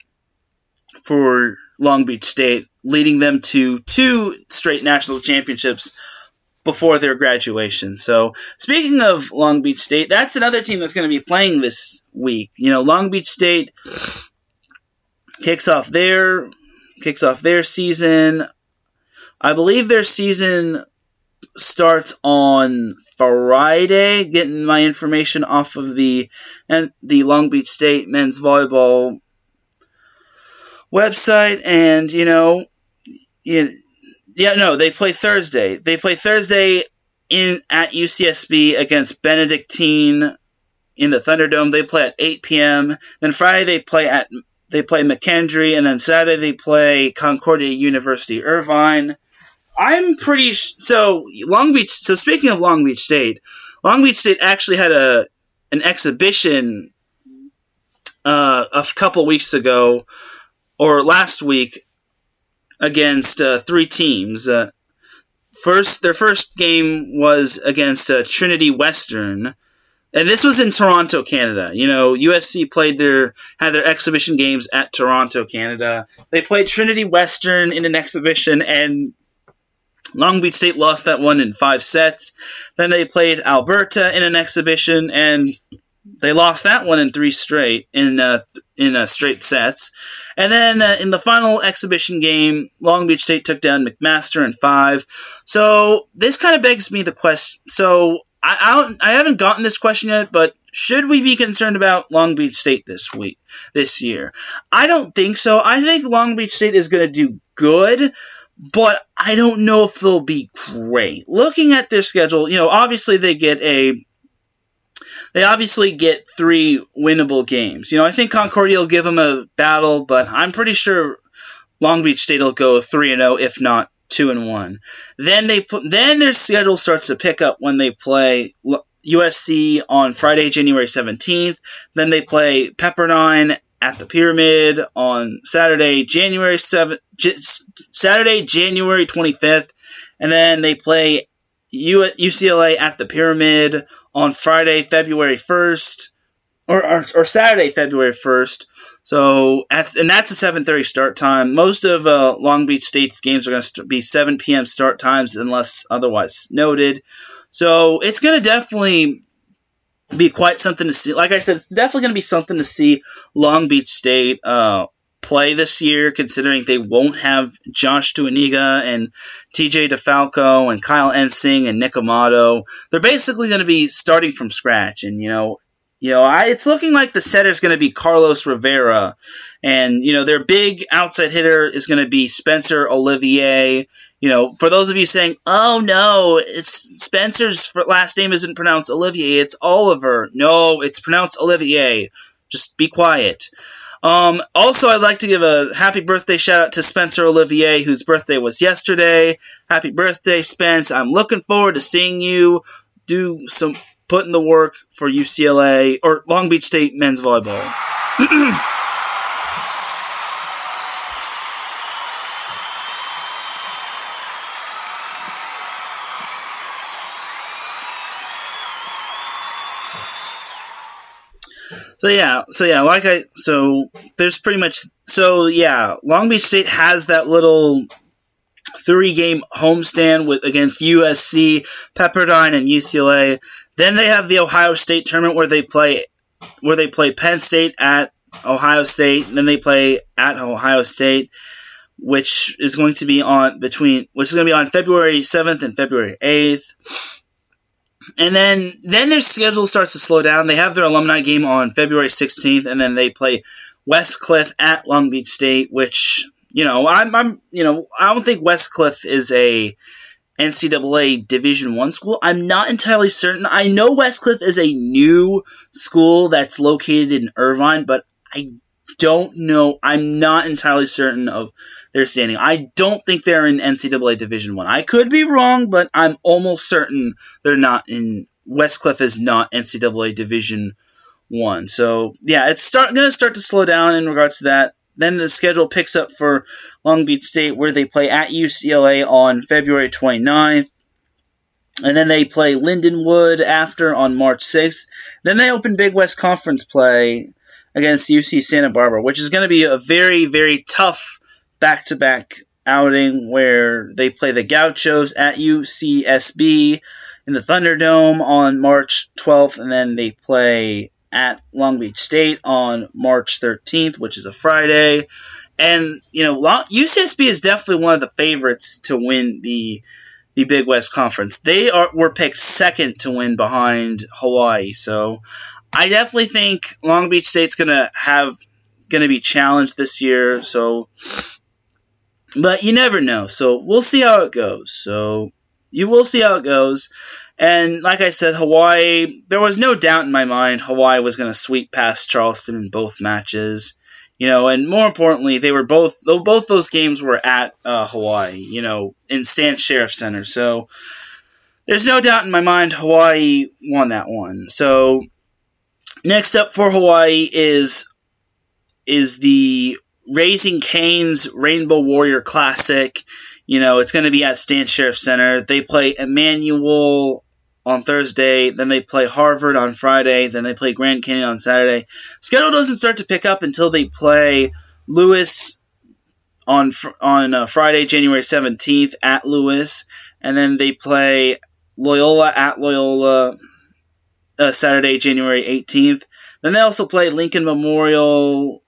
Long Beach State, leading them to 2 straight national championships before their graduation. So, speaking of Long Beach State, that's another team that's going to be playing this week. Long Beach State kicks off their season. I believe their season starts on Friday. Getting my information off of the Long Beach State men's volleyball website, and they play Thursday. They play Thursday at UCSB against Benedictine in the Thunderdome. They play at 8 p.m. Then Friday they play McKendree, and then Saturday they play Concordia University Irvine. I'm pretty so Long Beach. So speaking of Long Beach State actually had an exhibition a couple weeks ago or last week against 3 teams. Their first game was against Trinity Western, and this was in Toronto, Canada. USC had their exhibition games at Toronto, Canada. They played Trinity Western in an exhibition, and Long Beach State lost that one in 5 sets. Then they played Alberta in an exhibition, and they lost that one in 3 straight straight sets. And then in the final exhibition game, Long Beach State took down McMaster in 5. So this kind of begs me the question. So I haven't gotten this question yet, but should we be concerned about Long Beach State this year? I don't think so. I think Long Beach State is going to do good, but I don't know if they'll be great. Looking at their schedule, obviously they get 3 winnable games. I think Concordia will give them a battle, but I'm pretty sure Long Beach State will go 3-0, if not 2-1. Then their schedule starts to pick up when they play USC on Friday, January 17th. Then they play Pepperdine at the Pyramid on Saturday, January 25th, and then they play UCLA at the Pyramid on Friday, February 1st, or Saturday, February 1st. So that's a 7:30 start time. Most of Long Beach State's games are going to be 7 p.m. start times unless otherwise noted. So it's going to definitely be quite something to see. Like I said, it's definitely going to be something to see Long Beach State play this year, considering they won't have Josh Tuaniga and TJ DeFalco and Kyle Ensing and Nick Amato. They're basically going to be starting from scratch, and it's looking like the setter is going to be Carlos Rivera, and their big outside hitter is going to be Spencer Olivier. For those of you saying, "Oh no, it's Spencer's last name isn't pronounced Olivier, it's Oliver." No, it's pronounced Olivier. Just be quiet. Also, I'd like to give a happy birthday shout out to Spencer Olivier, whose birthday was yesterday. Happy birthday, Spence. I'm looking forward to seeing you put in the work for UCLA or Long Beach State men's volleyball. Long Beach State has that little 3-game homestand against USC, Pepperdine, and UCLA. Then they have the Ohio State tournament where they play Penn State at Ohio State, and then they play at Ohio State, which is going to be on February 7th and February 8th. And then their schedule starts to slow down. They have their alumni game on February 16th, and then they play Westcliff at Long Beach State, which I don't think Westcliff is a NCAA Division I school. I'm not entirely certain. I know Westcliff is a new school that's located in Irvine, but I don't know. I'm not entirely certain of their standing. I don't think they're in NCAA Division I. I could be wrong, but I'm almost certain they're not in. Westcliff is not NCAA Division I. So yeah, it's going to start to slow down in regards to that. Then the schedule picks up for Long Beach State, where they play at UCLA on February 29th. And then they play Lindenwood on March 6th. Then they open Big West Conference play against UC Santa Barbara, which is going to be a very, very tough back-to-back outing, where they play the Gauchos at UCSB in the Thunderdome on March 12th, and then they play at Long Beach State on March 13th, which is a Friday. And, UCSB is definitely one of the favorites to win the Big West Conference. They were picked second to win behind Hawaii. So I definitely think Long Beach State's going to have going to be challenged this year. So, but you never know. So we'll see how it goes. So you will see how it goes. And like I said, Hawaii, there was no doubt in my mind Hawaii was going to sweep past Charleston in both matches. And more importantly, both those games were at Hawaii, in Stan Sheriff Center. So there's no doubt in my mind Hawaii won that one. So next up for Hawaii is the Raising Cane's Rainbow Warrior Classic. It's going to be at Stan Sheriff Center. They play Emmanuel on Thursday, then they play Harvard on Friday, then they play Grand Canyon on Saturday. Schedule doesn't start to pick up until they play Lewis on Friday, January 17th at Lewis, and then they play Loyola at Loyola Saturday, January 18th. Then they also play Lincoln Memorial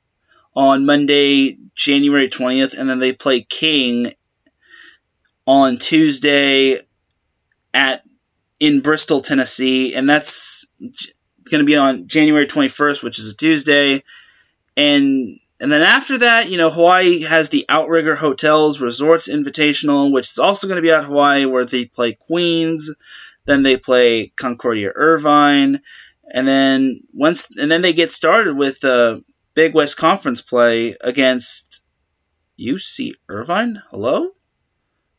on Monday, January 20th, and then they play King on Tuesday in Bristol, Tennessee, and that's going to be on January 21st, which is a Tuesday. And then after that, Hawaii has the Outrigger Hotels Resorts Invitational, which is also going to be at Hawaii, where they play Queens, then they play Concordia Irvine, and then they get started with the Big West Conference play against UC Irvine. Hello?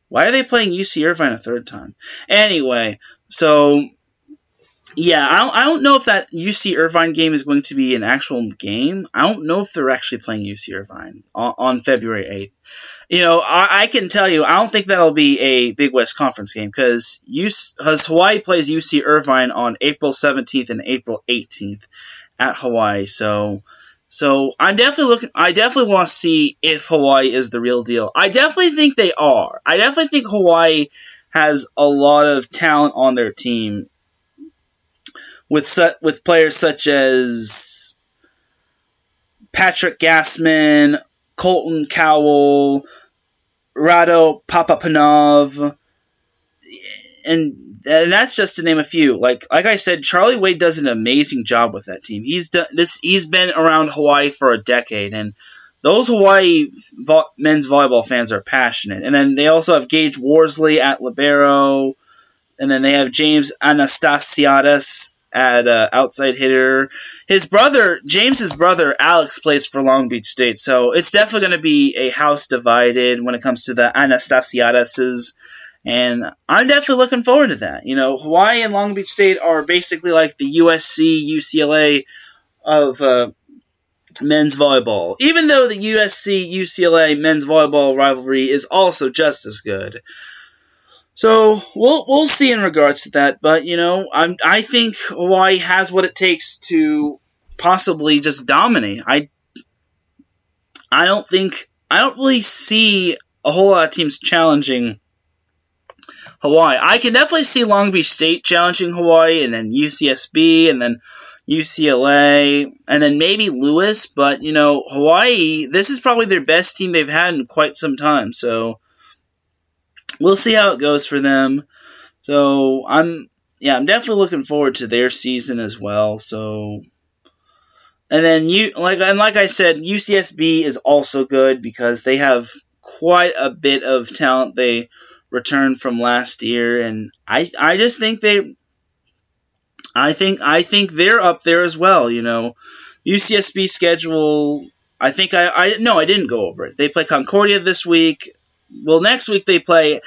Why are they playing UC Irvine a third time? Anyway, so yeah, I don't know if that UC Irvine game is going to be an actual game. I don't know if they're actually playing UC Irvine on February 8th. I can tell you, I don't think that'll be a Big West Conference game because Hawaii plays UC Irvine on April 17th and April 18th at Hawaii. So I definitely want to see if Hawaii is the real deal. I definitely think they are. I definitely think Hawaii has a lot of talent on their team with players such as Patrick Gassman, Colton Cowell, Rado Papapanov, and that's just to name a few. Like I said, Charlie Wade does an amazing job with that team. He's been around Hawaii for a decade, and those Hawaii men's volleyball fans are passionate. And then they also have Gage Worsley at libero, and then they have James Anastasiadis at outside hitter. James's brother Alex plays for Long Beach State, so it's definitely going to be a house divided when it comes to the Anastasiadises. And I'm definitely looking forward to that. Hawaii and Long Beach State are basically like the USC, UCLA of men's volleyball. Even though the USC, UCLA men's volleyball rivalry is also just as good. So we'll see in regards to that. But I think Hawaii has what it takes to possibly just dominate. I don't really see a whole lot of teams challenging Hawaii. I can definitely see Long Beach State challenging Hawaii, and then UCSB, and then UCLA, and then maybe Lewis. But Hawaii, this is probably their best team they've had in quite some time. So we'll see how it goes for them. So I'm definitely looking forward to their season as well. So, and then like I said, UCSB is also good because they have quite a bit of talent. They returned from last year, and I just think I think they're up there as well. UCSB schedule. I think I didn't go over it. They play Concordia this week. Well, next week they play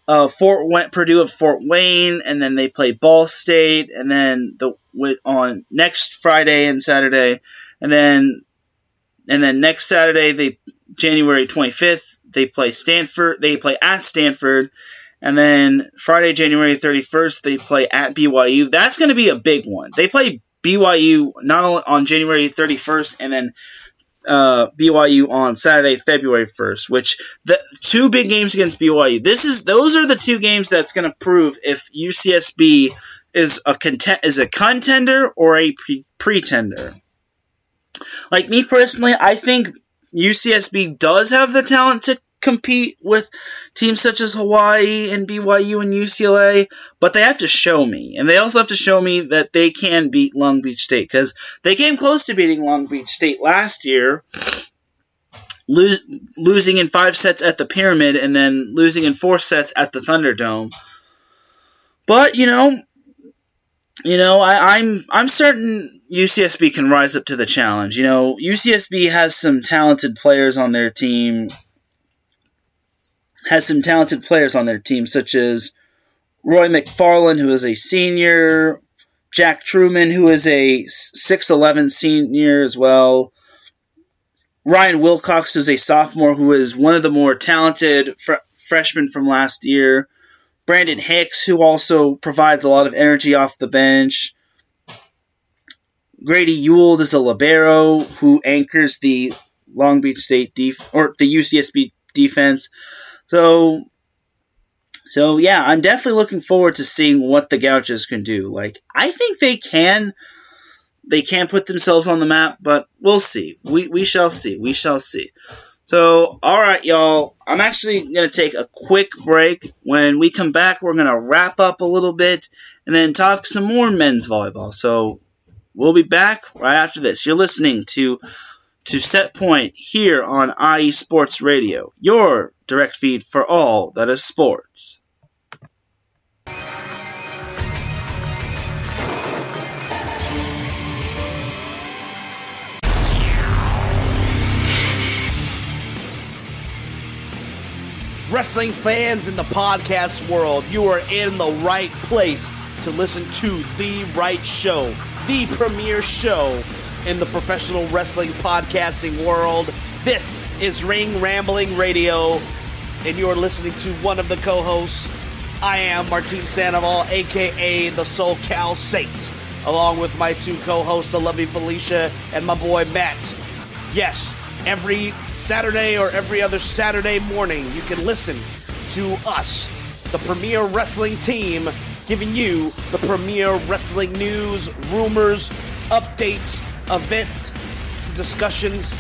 Purdue of Fort Wayne, and then they play Ball State, and then on next Friday and Saturday, and then next Saturday January 25th. They play Stanford. They play at Stanford, and then Friday, January 31st, they play at BYU. That's going to be a big one. They play BYU not only on January 31st, and then BYU on Saturday, February 1st. Which the two big games against BYU. Those are the two games that's going to prove if UCSB is a contender or a pretender. Like me personally, I think UCSB does have the talent compete with teams such as Hawaii and BYU and UCLA, but they have to show me. And they also have to show me that they can beat Long Beach State, because they came close to beating Long Beach State last year, losing in 5 sets at the Pyramid and then losing in 4 sets at the Thunderdome. But, I'm certain UCSB can rise up to the challenge. UCSB has some talented players on their team. Such as Roy McFarland, who is a senior, Jack Truman, who is a 6'11 senior as well, Ryan Wilcox, who's a sophomore, who is one of the more talented freshmen from last year, Brandon Hicks, who also provides a lot of energy off the bench, Grady Ewald is a libero who anchors the Long Beach State the UCSB defense. So yeah, I'm definitely looking forward to seeing what the Gauchos can do. I think they can put themselves on the map, but we'll see. We shall see. We shall see. So, alright, y'all. I'm actually going to take a quick break. When we come back, we're going to wrap up a little bit and then talk some more men's volleyball. So, we'll be back right after this. You're listening to Set Point here on IE Sports Radio, your direct feed for all that is sports. Wrestling fans in the podcast world, you are in the right place to listen to the right show, the premier show in the professional wrestling podcasting world. This is Ring Rambling Radio, and you are listening to one of the co-hosts. I am Martin Sandoval, a.k.a. the SoCal Saint, along with my 2 co-hosts, the lovely Felicia and my boy Matt. Yes, every Saturday or every other Saturday morning, you can listen to us, the premier wrestling team, giving you the premier wrestling news, rumors, updates, event discussions,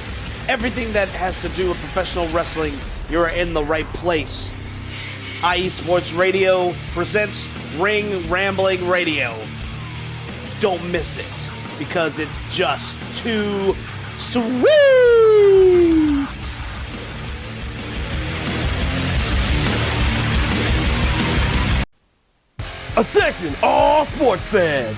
everything that has to do with professional wrestling. You're in the right place. IE Sports Radio presents Ring Rambling Radio. Don't miss it, because it's just too sweet. Attention, all sports fans!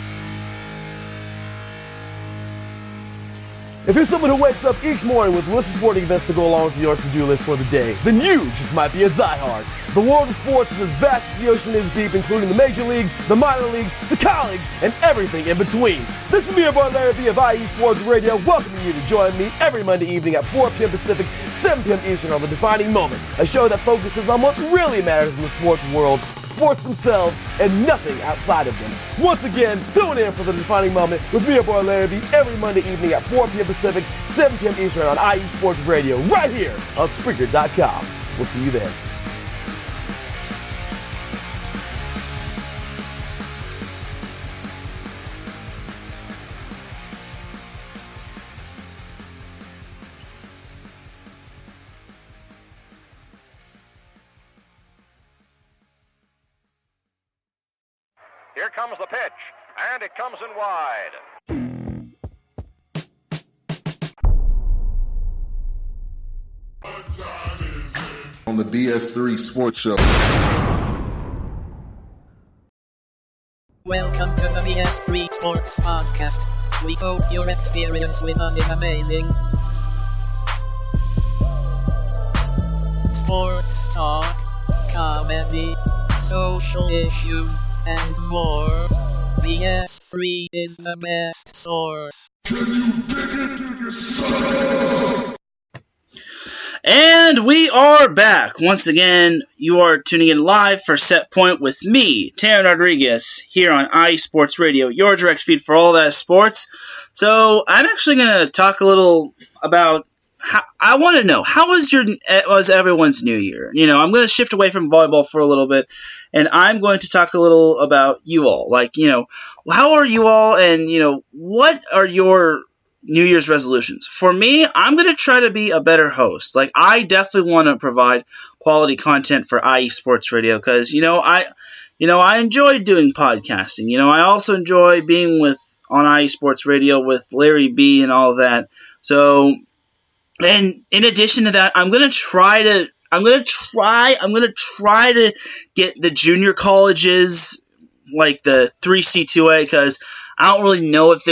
If you're someone who wakes up each morning with lists of sporting events to go along with your to-do list for the day, then you just might be a diehard. The world of sports is as vast as the ocean is deep, including the major leagues, the minor leagues, the college, and everything in between. This is me, your boy Larry B of IE Sports Radio, welcoming you to join me every Monday evening at 4 p.m. Pacific, 7 p.m. Eastern on The Defining Moment, a show that focuses on what really matters in the sports world, sports themselves, and nothing outside of them. Once again, tune in for The Defining Moment with me, your boy Larry B, every Monday evening at 4 p.m. Pacific, 7 p.m. Eastern on IE Sports Radio, right here on Spreaker.com. We'll see you there. Here comes the pitch, and it comes in wide. On the BS3 Sports Show. Welcome to the BS3 Sports Podcast. We hope your experience with us is amazing. Sports talk, comedy, social issues, and more. BS3 is the best source. Can you dig it? And we are back. Once again, you are tuning in live for Set Point with me, Teran Rodriguez, here on IE Sports Radio, your direct feed for all that sports. So, I'm actually going to talk a little about I want to know, how was everyone's New Year? I'm going to shift away from volleyball for a little bit, and I'm going to talk a little about you all. How are you all, and, what are your New Year's resolutions. For me, I'm going to try to be a better host. Like, I definitely want to provide quality content for IE Sports Radio because, I enjoy doing podcasting. I also enjoy being on IE Sports Radio with Larry B and all of that. So, and in addition to that, I'm going to try to get the junior colleges, like the 3C2A, because I don't really know if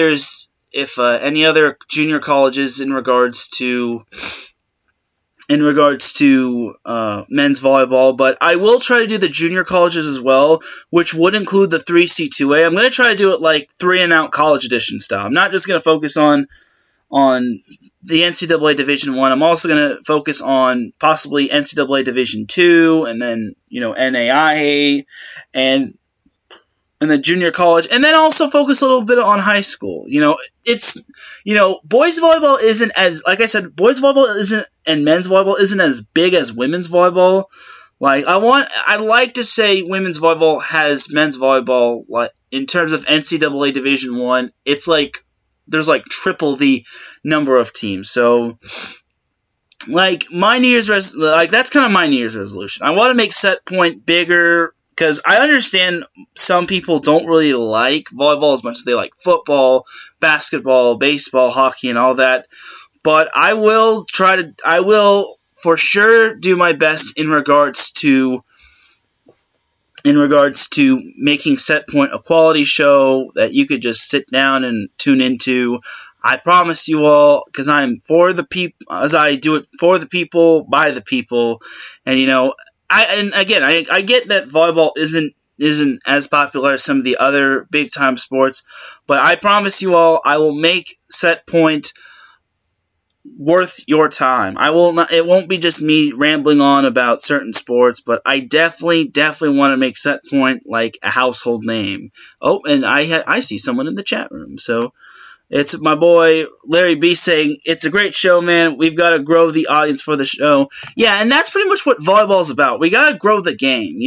any other junior colleges in regards to men's volleyball, but I will try to do the junior colleges as well, which would include the 3C2A. I'm going to try to do it like 3-and-out college edition style. I'm not just going to focus on the NCAA Division I. I'm also going to focus on possibly NCAA Division II, and then NAIA, and the junior college, and then also focus a little bit on high school. Boys volleyball isn't as, like I said, boys volleyball isn't, and men's volleyball isn't as big as women's volleyball. Like, I like to say women's volleyball has men's volleyball, like, in terms of NCAA Division I, it's like, there's like triple the number of teams. So, like, that's kind of my New Year's resolution. I want to make set point bigger, because I understand some people don't really like volleyball as much as they like football, basketball, baseball, hockey, and all that. But I will for sure do my best in regards to making Set Point a quality show that you could just sit down and tune into. I promise you all, because I'm for the people, as I do it for the people, by the people, and I get that volleyball isn't as popular as some of the other big time sports, but I promise you all, I will make Set Point worth your time. It won't be just me rambling on about certain sports, but I definitely want to make Set Point like a household name. Oh, and I see someone in the chat room, so it's my boy Larry B saying, it's a great show, man. We've got to grow the audience for the show. Yeah, and that's pretty much what volleyball is about. We got to grow the game.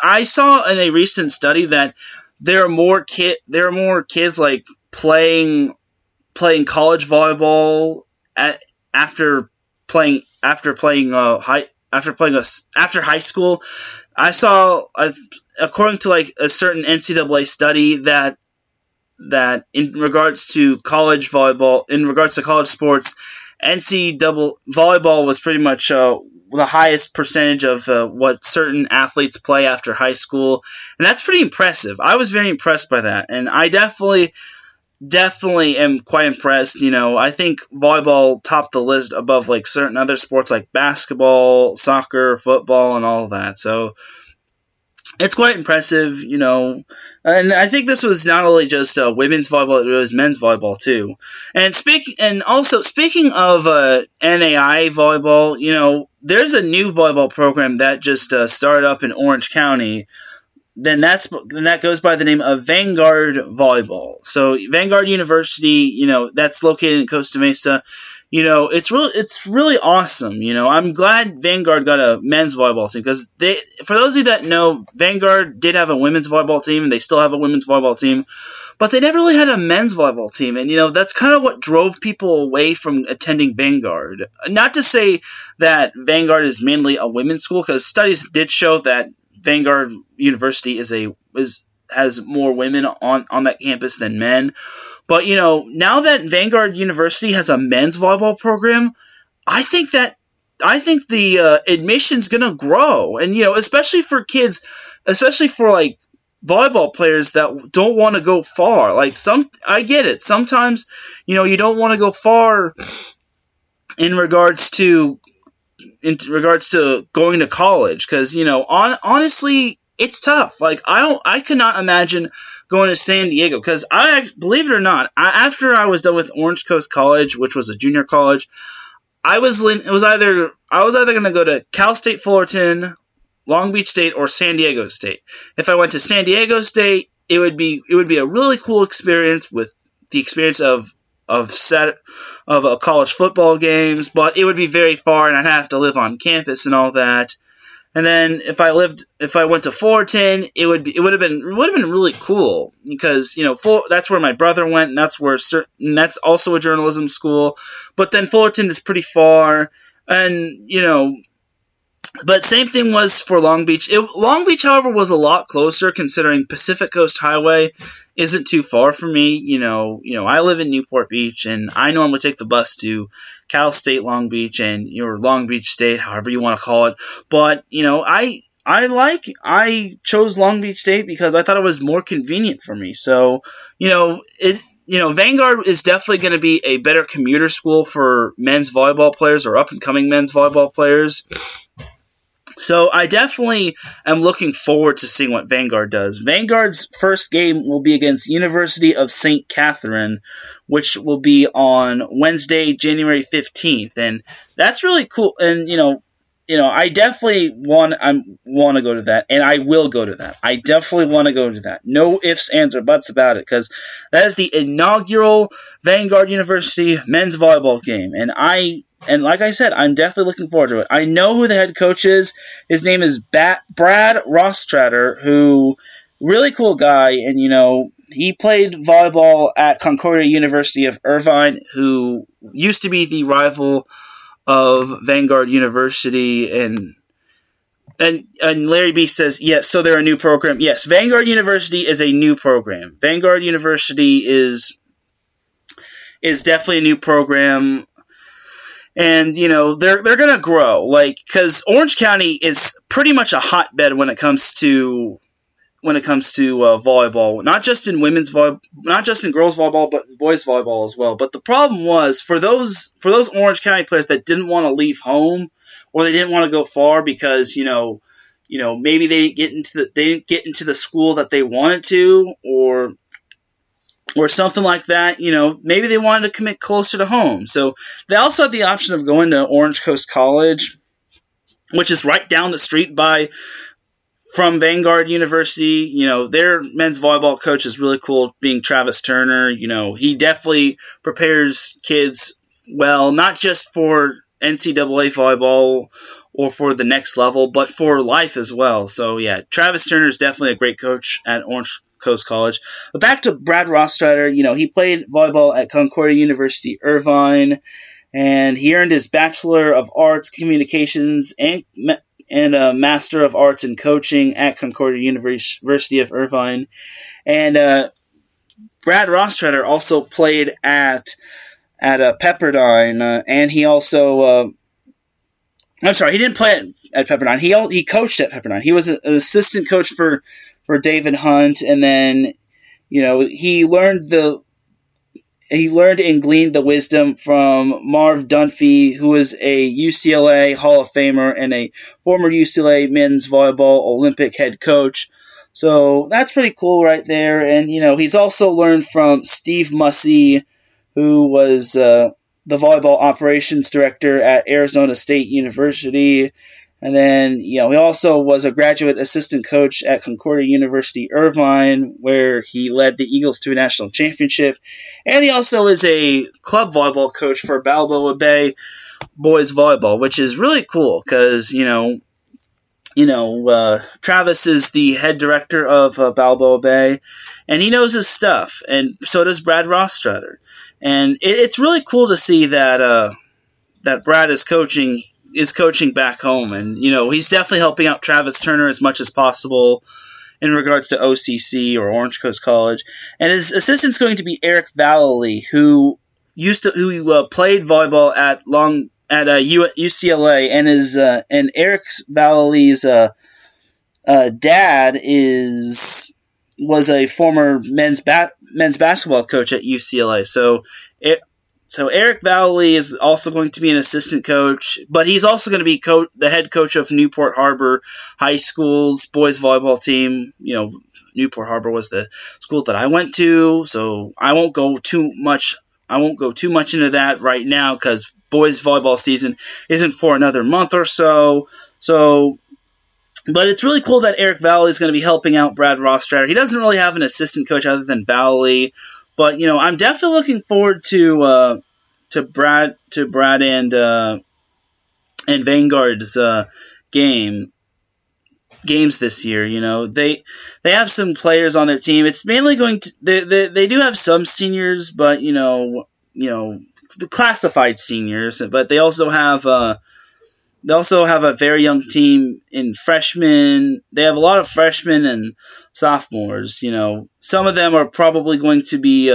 I saw in a recent study that there are more kids like playing college volleyball after high school. I saw, according to like a certain NCAA study, that in regards to college volleyball, in regards to college sports, NCAA volleyball was pretty much the highest percentage of what certain athletes play after high school, and that's pretty impressive. I was very impressed by that, and I definitely am quite impressed. I think volleyball topped the list above like certain other sports like basketball, soccer, football, and all of that. So it's quite impressive, and I think this was not only just women's volleyball, it was men's volleyball too. And speaking of NAIA volleyball, there's a new volleyball program that just started up in Orange County. Then that goes by the name of Vanguard Volleyball. So Vanguard University, that's located in Costa Mesa. It's really awesome. I'm glad Vanguard got a men's volleyball team, because for those of you that know, Vanguard did have a women's volleyball team, and they still have a women's volleyball team, but they never really had a men's volleyball team, and that's kind of what drove people away from attending Vanguard. Not to say that Vanguard is mainly a women's school, because studies did show that Vanguard University has more women on that campus than men. But, now that Vanguard University has a men's volleyball program, I think the admission's going to grow. And, especially for kids, especially for, like, volleyball players that don't want to go far. Like, I get it. Sometimes, you don't want to go far in regards to going to college, because honestly, it's tough. Like, I could not imagine going to San Diego, because believe it or not, after I was done with Orange Coast College, which was a junior college, I was either going to go to Cal State Fullerton, Long Beach State, or San Diego State. If I went to San Diego State, it would be a really cool experience, with the experience of college football games, but it would be very far, and I'd have to live on campus and all that. And then if I went to Fullerton, it would have been really cool because that's where my brother went, and that's also a journalism school. But then Fullerton is pretty far, and But same thing was for Long Beach. Long Beach, however, was a lot closer considering Pacific Coast Highway isn't too far from me. I live in Newport Beach, and I normally take the bus to Cal State Long Beach and Long Beach State, however you want to call it. But I chose Long Beach State because I thought it was more convenient for me. So Vanguard is definitely going to be a better commuter school for men's volleyball players or up-and-coming men's volleyball players. So I definitely am looking forward to seeing what Vanguard does. Vanguard's first game will be against University of St. Catherine, which will be on Wednesday, January 15th. And that's really cool. And, I definitely want to go to that, and I will go to that. I definitely want to go to that. No ifs, ands, or buts about it, because that is the inaugural Vanguard University men's volleyball game. And like I said, I'm definitely looking forward to it. I know who the head coach is. His name is Brad Rostratter, who really cool guy, and he played volleyball at Concordia University of Irvine, who used to be the rival of Vanguard University, and Larry B says, yes, so they're a new program. Yes, Vanguard University is a new program. Vanguard University is definitely a new program, and they're going to grow, because Orange County is pretty much a hotbed when it comes to volleyball, not just in girls volleyball, but boys volleyball as well. But the problem was for those Orange County players that didn't want to leave home, or they didn't want to go far because maybe they didn't get into the school that they wanted to, or something like that. Maybe they wanted to commit closer to home. So they also had the option of going to Orange Coast College, which is right down the street from Vanguard University. Their men's volleyball coach is really cool, being Travis Turner. He definitely prepares kids well, not just for NCAA volleyball or for the next level, but for life as well. So yeah, Travis Turner is definitely a great coach at Orange Coast College. But back to Brad Rostratter, he played volleyball at Concordia University Irvine, and he earned his Bachelor of Arts Communications and a Master of Arts in Coaching at Concordia University of Irvine. And Brad Rostratter also played at Pepperdine, and he also I'm sorry, he didn't play at Pepperdine. He coached at Pepperdine. He was an assistant coach for David Hunt, and then he learned and gleaned the wisdom from Marv Dunphy, who is a UCLA Hall of Famer and a former UCLA men's volleyball Olympic head coach. So that's pretty cool right there. And, he's also learned from Steve Mussey, who was the volleyball operations director at Arizona State University. And then, he also was a graduate assistant coach at Concordia University Irvine, where he led the Eagles to a national championship. And he also is a club volleyball coach for Balboa Bay boys volleyball, which is really cool because, Travis is the head director of Balboa Bay, and he knows his stuff, and so does Brad Rostratter. And it's really cool to see that Brad is coaching back home, and he's definitely helping out Travis Turner as much as possible in regards to OCC or Orange Coast College. And his assistant's going to be Eric Vallely, who played volleyball at UCLA, and Eric Vallely's dad was a former men's basketball coach at UCLA. So Eric Vallely is also going to be an assistant coach, but he's also going to be the head coach of Newport Harbor High School's boys volleyball team. Newport Harbor was the school that I went to, so I won't go too much into that right now because boys volleyball season isn't for another month or so. But it's really cool that Eric Vallely is going to be helping out Brad Rostratter. He doesn't really have an assistant coach other than Vallely. But I'm definitely looking forward to Brad and Vanguard's game. games this year. They have some players on their team. It's mainly going to they do have some seniors, but the classified seniors. But they also have a very young team in freshmen. They have a lot of freshmen and sophomores. Some of them are probably going to be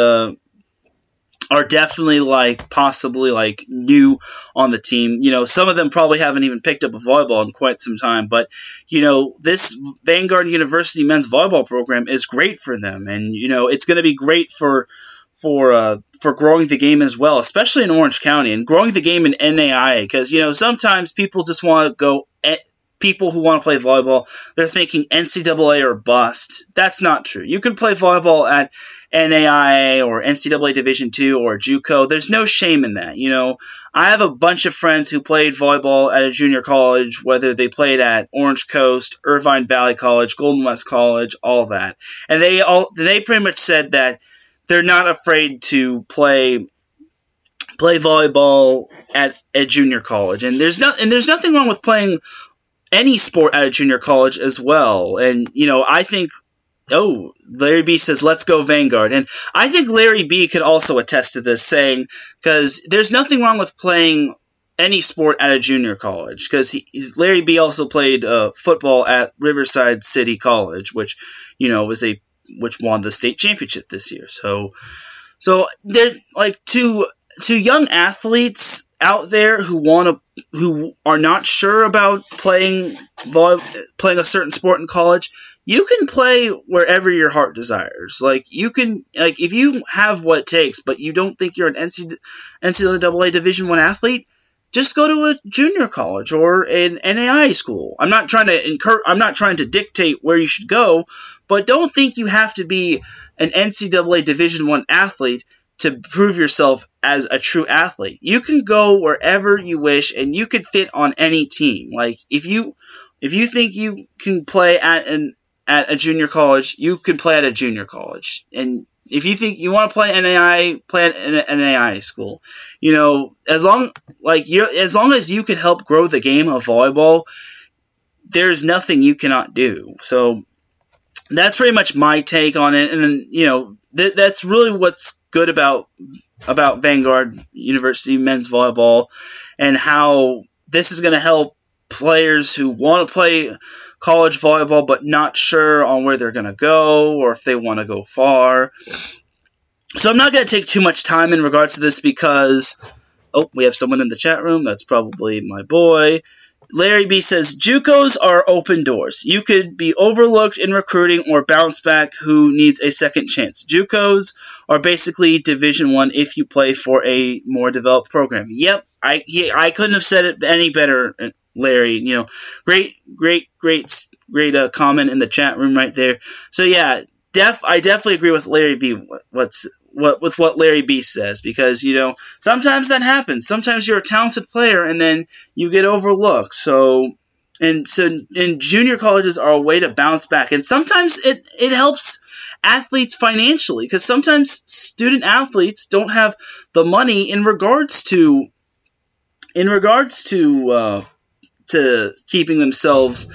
are definitely possibly new on the team. Some of them probably haven't even picked up a volleyball in quite some time, but this Vanguard University men's volleyball program is great for them, and it's going to be great for growing the game as well, especially in Orange County, and growing the game in NAIA, because sometimes people just want to go. People who want to play volleyball, they're thinking NCAA or bust. That's not true. You can play volleyball at NAIA or NCAA Division II or JUCO. There's no shame in that. I have a bunch of friends who played volleyball at a junior college, whether they played at Orange Coast, Irvine Valley College, Golden West College, all that. And they pretty much said that they're not afraid to play volleyball at a junior college. And there's nothing wrong with playing any sport at a junior college as well. And, I think, Larry B says, let's go Vanguard. And I think Larry B could also attest to this, saying, because there's nothing wrong with playing any sport at a junior college, because Larry B also played football at Riverside City College, which, which won the state championship this year. So they're to young athletes out there who are not sure about playing a certain sport in college. You can play wherever your heart desires. You can, if you have what it takes, but you don't think you're an NCAA Division I athlete, just go to a junior college or an NAIA school. I'm not trying to dictate where you should go, but don't think you have to be an NCAA Division I athlete to prove yourself as a true athlete. You can go wherever you wish, and you could fit on any team. If you think you can play at a junior college, you can play at a junior college. And if you think you want to play NAIA, play at an NAIA school. As long as you can help grow the game of volleyball, there's nothing you cannot do. So that's pretty much my take on it. And then, that's really what's good about Vanguard University men's volleyball, and how this is going to help players who want to play college volleyball but not sure on where they're going to go or if they want to go far. So I'm not going to take too much time in regards to this because, we have someone in the chat room. That's probably my boy. Larry B says, JUCOs are open doors. You could be overlooked in recruiting or bounce back who needs a second chance. JUCOs are basically Division I if you play for a more developed program. Yep, I couldn't have said it any better, Larry. Great comment in the chat room right there. So yeah, I definitely agree with Larry B. With what Larry B says, because sometimes that happens. Sometimes you're a talented player and then you get overlooked. So junior colleges are a way to bounce back, and sometimes it helps athletes financially, because sometimes student athletes don't have the money in regards to keeping themselves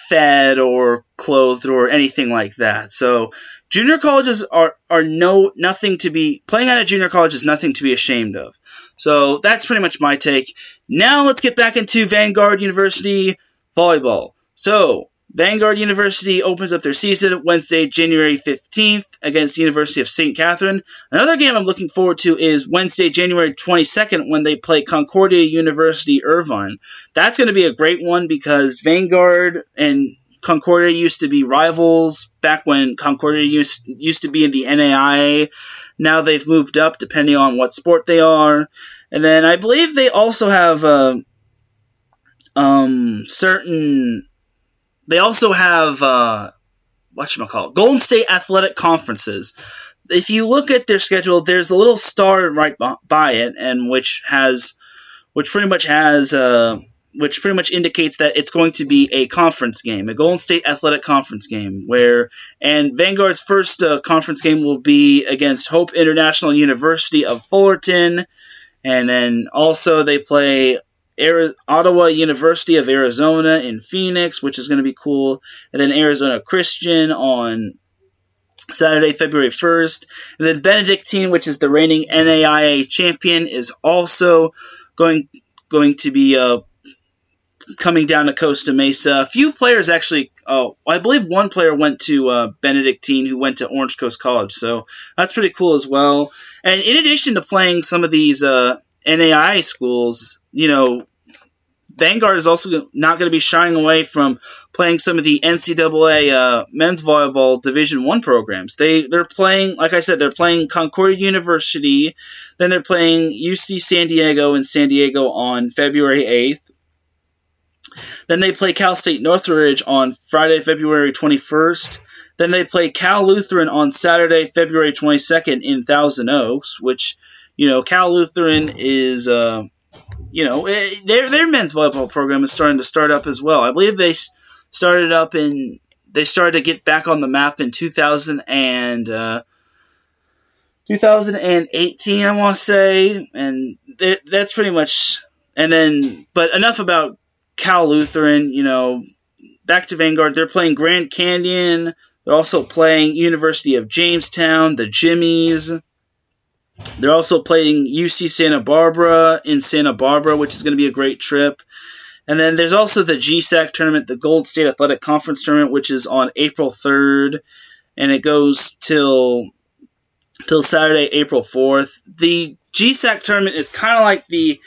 fed or clothed or anything like that. So junior colleges are nothing to be playing at a junior college is nothing to be ashamed of. So that's pretty much my take. Now let's get back into Vanguard University volleyball. So Vanguard University opens up their season Wednesday, January 15th against the University of St. Catherine. Another game I'm looking forward to is Wednesday, January 22nd when they play Concordia University Irvine. That's going to be a great one because Vanguard and Concordia used to be rivals back when Concordia used to be in the NAIA. Now they've moved up depending on what sport they are. And then I believe they also have Golden State Athletic Conferences. If you look at their schedule, there's a little star right by it, and which pretty much indicates that it's going to be a conference game, a Golden State Athletic Conference game, and Vanguard's first conference game will be against Hope International University of Fullerton, and then also they play Ottawa University of Arizona in Phoenix, which is going to be cool. And then Arizona Christian on Saturday, February 1st. And then Benedictine, which is the reigning NAIA champion, is also going to be coming down to Costa Mesa. A few players actually, I believe one player went to Benedictine who went to Orange Coast College, so that's pretty cool as well. And in addition to playing some of these NAIA schools, Vanguard is also not going to be shying away from playing some of the NCAA men's volleyball Division I programs. They're playing, like I said, they're playing Concordia University, then they're playing UC San Diego in San Diego on February 8th. Then they play Cal State Northridge on Friday, February 21st. Then they play Cal Lutheran on Saturday, February 22nd in Thousand Oaks, which, Cal Lutheran is, their men's volleyball program is starting to start up as well. I believe they started to get back on the map in 2018, I want to say, and that's pretty much, but enough about Cal Lutheran, back to Vanguard. They're playing Grand Canyon. They're also playing University of Jamestown, the Jimmies. They're also playing UC Santa Barbara in Santa Barbara, which is going to be a great trip. And then there's also the GSAC tournament, the Gold State Athletic Conference tournament, which is on April 3rd, and it goes till Saturday, April 4th. The GSAC tournament is kind of like the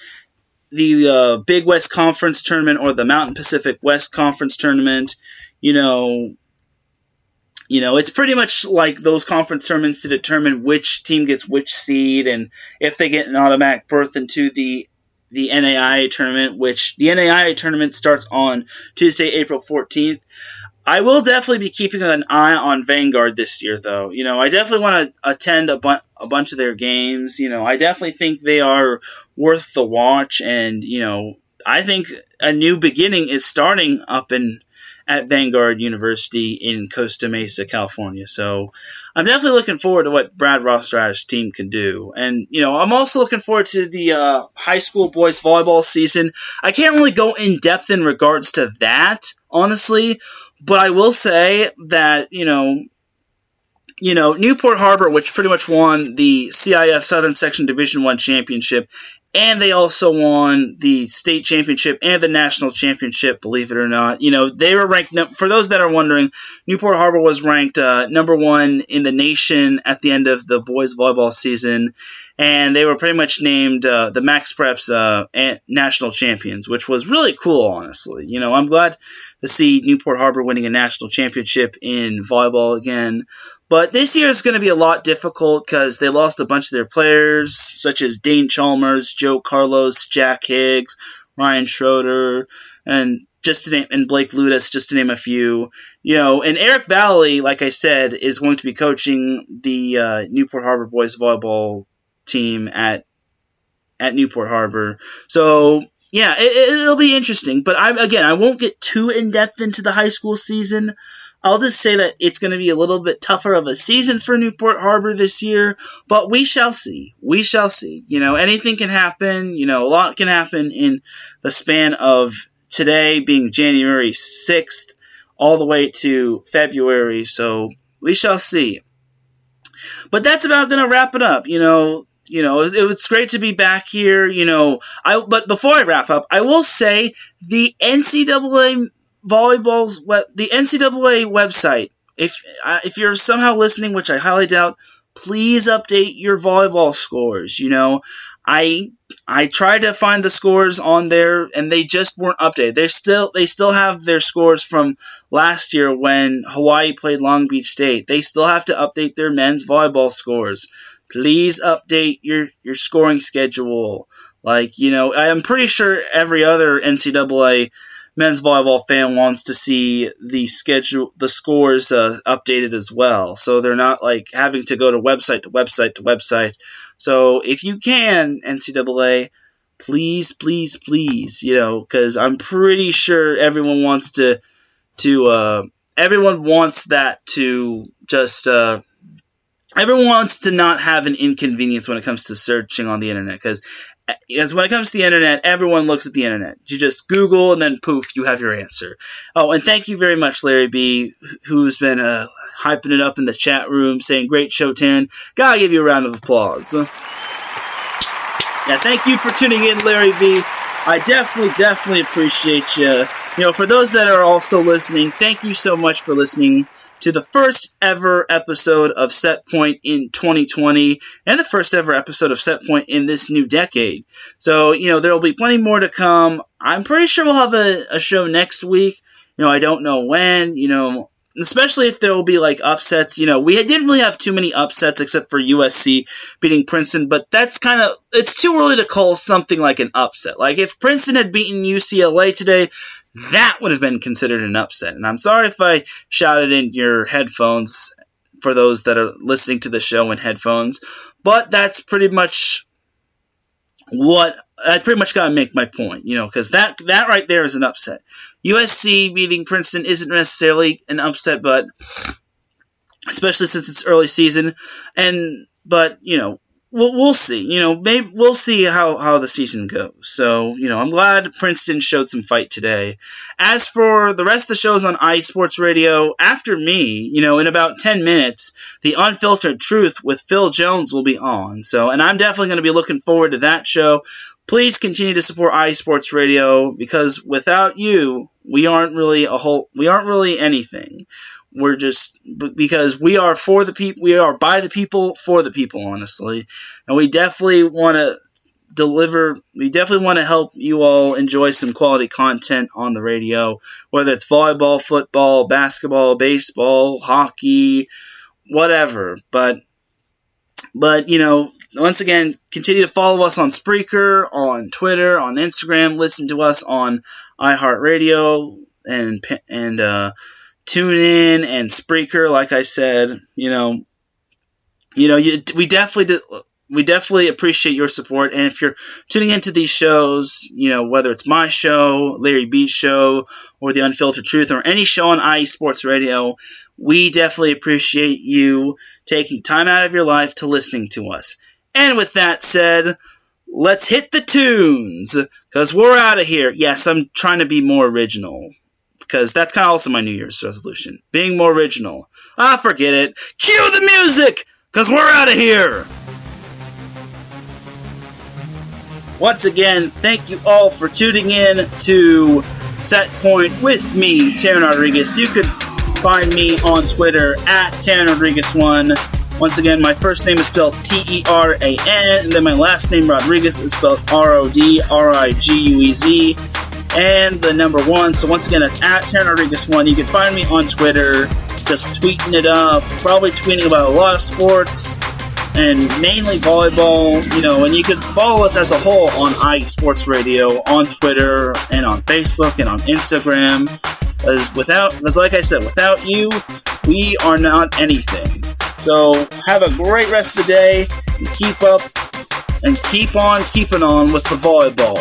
Big West Conference tournament or the Mountain Pacific West Conference tournament. It's pretty much like those conference tournaments to determine which team gets which seed and if they get an automatic berth into the NAIA tournament, which the NAIA tournament starts on Tuesday, April 14th. I will definitely be keeping an eye on Vanguard this year, though. I definitely want to attend a bunch of their games. I definitely think they are worth the watch, and I think a new beginning is starting up at Vanguard University in Costa Mesa, California. So I'm definitely looking forward to what Brad Rostrada's team can do. And, I'm also looking forward to the high school boys volleyball season. I can't really go in depth in regards to that, honestly, but I will say that, Newport Harbor, which pretty much won the CIF Southern Section Division I championship, and they also won the state championship and the national championship, believe it or not. They were ranked, for those that are wondering, Newport Harbor was ranked number 1 in the nation at the end of the boys volleyball season, and they were pretty much named the Max Preps national champions, which was really cool, honestly. I'm glad to see Newport Harbor winning a national championship in volleyball again. But this year is going to be a lot difficult because they lost a bunch of their players, such as Dane Chalmers, Joe Carlos, Jack Higgs, Ryan Schroeder, and Blake Ludas, just to name a few. And Eric Valley, like I said, is going to be coaching the Newport Harbor boys volleyball team at Newport Harbor. So yeah, it'll be interesting. But I won't get too in depth into the high school season. I'll just say that it's going to be a little bit tougher of a season for Newport Harbor this year, but we shall see. We shall see. Anything can happen. A lot can happen in the span of today being January 6th all the way to February, so we shall see. But that's about going to wrap it up. It was great to be back here. But before I wrap up, I will say the NCAA website, if you're somehow listening, which I highly doubt, please update your volleyball scores. I tried to find the scores on there and they just weren't updated. They still have their scores from last year when Hawaii played Long Beach State. They still have to update their men's volleyball scores. Please update your scoring schedule. I'm pretty sure every other NCAA men's volleyball fan wants to see the scores updated as well. So they're not having to go to website to website to website. So if you can, NCAA, please, because I'm pretty sure everyone wants everyone wants that to just everyone wants to not have an inconvenience when it comes to searching on the internet, because when it comes to the internet, everyone looks at the internet. You just Google, and then poof, you have your answer. Oh, and thank you very much, Larry B., who's been hyping it up in the chat room, saying, great show, Teran. Gotta give you a round of applause. Yeah, thank you for tuning in, Larry B. I definitely appreciate you. For those that are also listening, thank you so much for listening to the first ever episode of Set Point in 2020 and the first ever episode of Set Point in this new decade. So, there will be plenty more to come. I'm pretty sure we'll have a show next week. I don't know when, especially if there will be like upsets. We didn't really have too many upsets except for USC beating Princeton, but that's it's too early to call something like an upset. Like if Princeton had beaten UCLA today, that would have been considered an upset. And I'm sorry if I shouted in your headphones for those that are listening to the show in headphones, but that's pretty much I pretty much got to make my point, because that right there is an upset. USC beating Princeton isn't necessarily an upset, but especially since it's early season, but we'll see. Maybe we'll see how the season goes. So, I'm glad Princeton showed some fight today. As for the rest of the shows on iSports Radio, after me, in about 10 minutes, The Unfiltered Truth with Phil Jones will be on. So, and I'm definitely going to be looking forward to that show. Please continue to support iSports Radio, because without you, we aren't really anything. We're just, because we are for the people, we are by the people, for the people, honestly. And we definitely want to help you all enjoy some quality content on the radio, whether it's volleyball, football, basketball, baseball, hockey, whatever. But once again, continue to follow us on Spreaker, on Twitter, on Instagram, listen to us on iHeartRadio, and TuneIn and Spreaker. Like I said, we definitely appreciate your support. And if you're tuning into these shows, whether it's my show, Larry B's show, or The Unfiltered Truth, or any show on iSports Radio, we definitely appreciate you taking time out of your life to listening to us. And with that said, let's hit the tunes, because we're out of here. Yes, I'm trying to be more original, because that's kind of also my New Year's resolution, being more original. Forget it. Cue the music, because we're out of here. Once again, thank you all for tuning in to Set Point with me, Teran Rodriguez. You could find me on Twitter at Teran Rodriguez1. Once again, my first name is spelled Teran, and then my last name, Rodriguez, is spelled Rodriguez, and the number 1. So once again, that's at Teran Rodriguez1. You can find me on Twitter, just tweeting it up, probably tweeting about a lot of sports, and mainly volleyball, and you can follow us as a whole on iSports Radio, on Twitter, and on Facebook, and on Instagram, because like I said, without you, we are not anything. So have a great rest of the day, and keep on keeping on with the volleyball.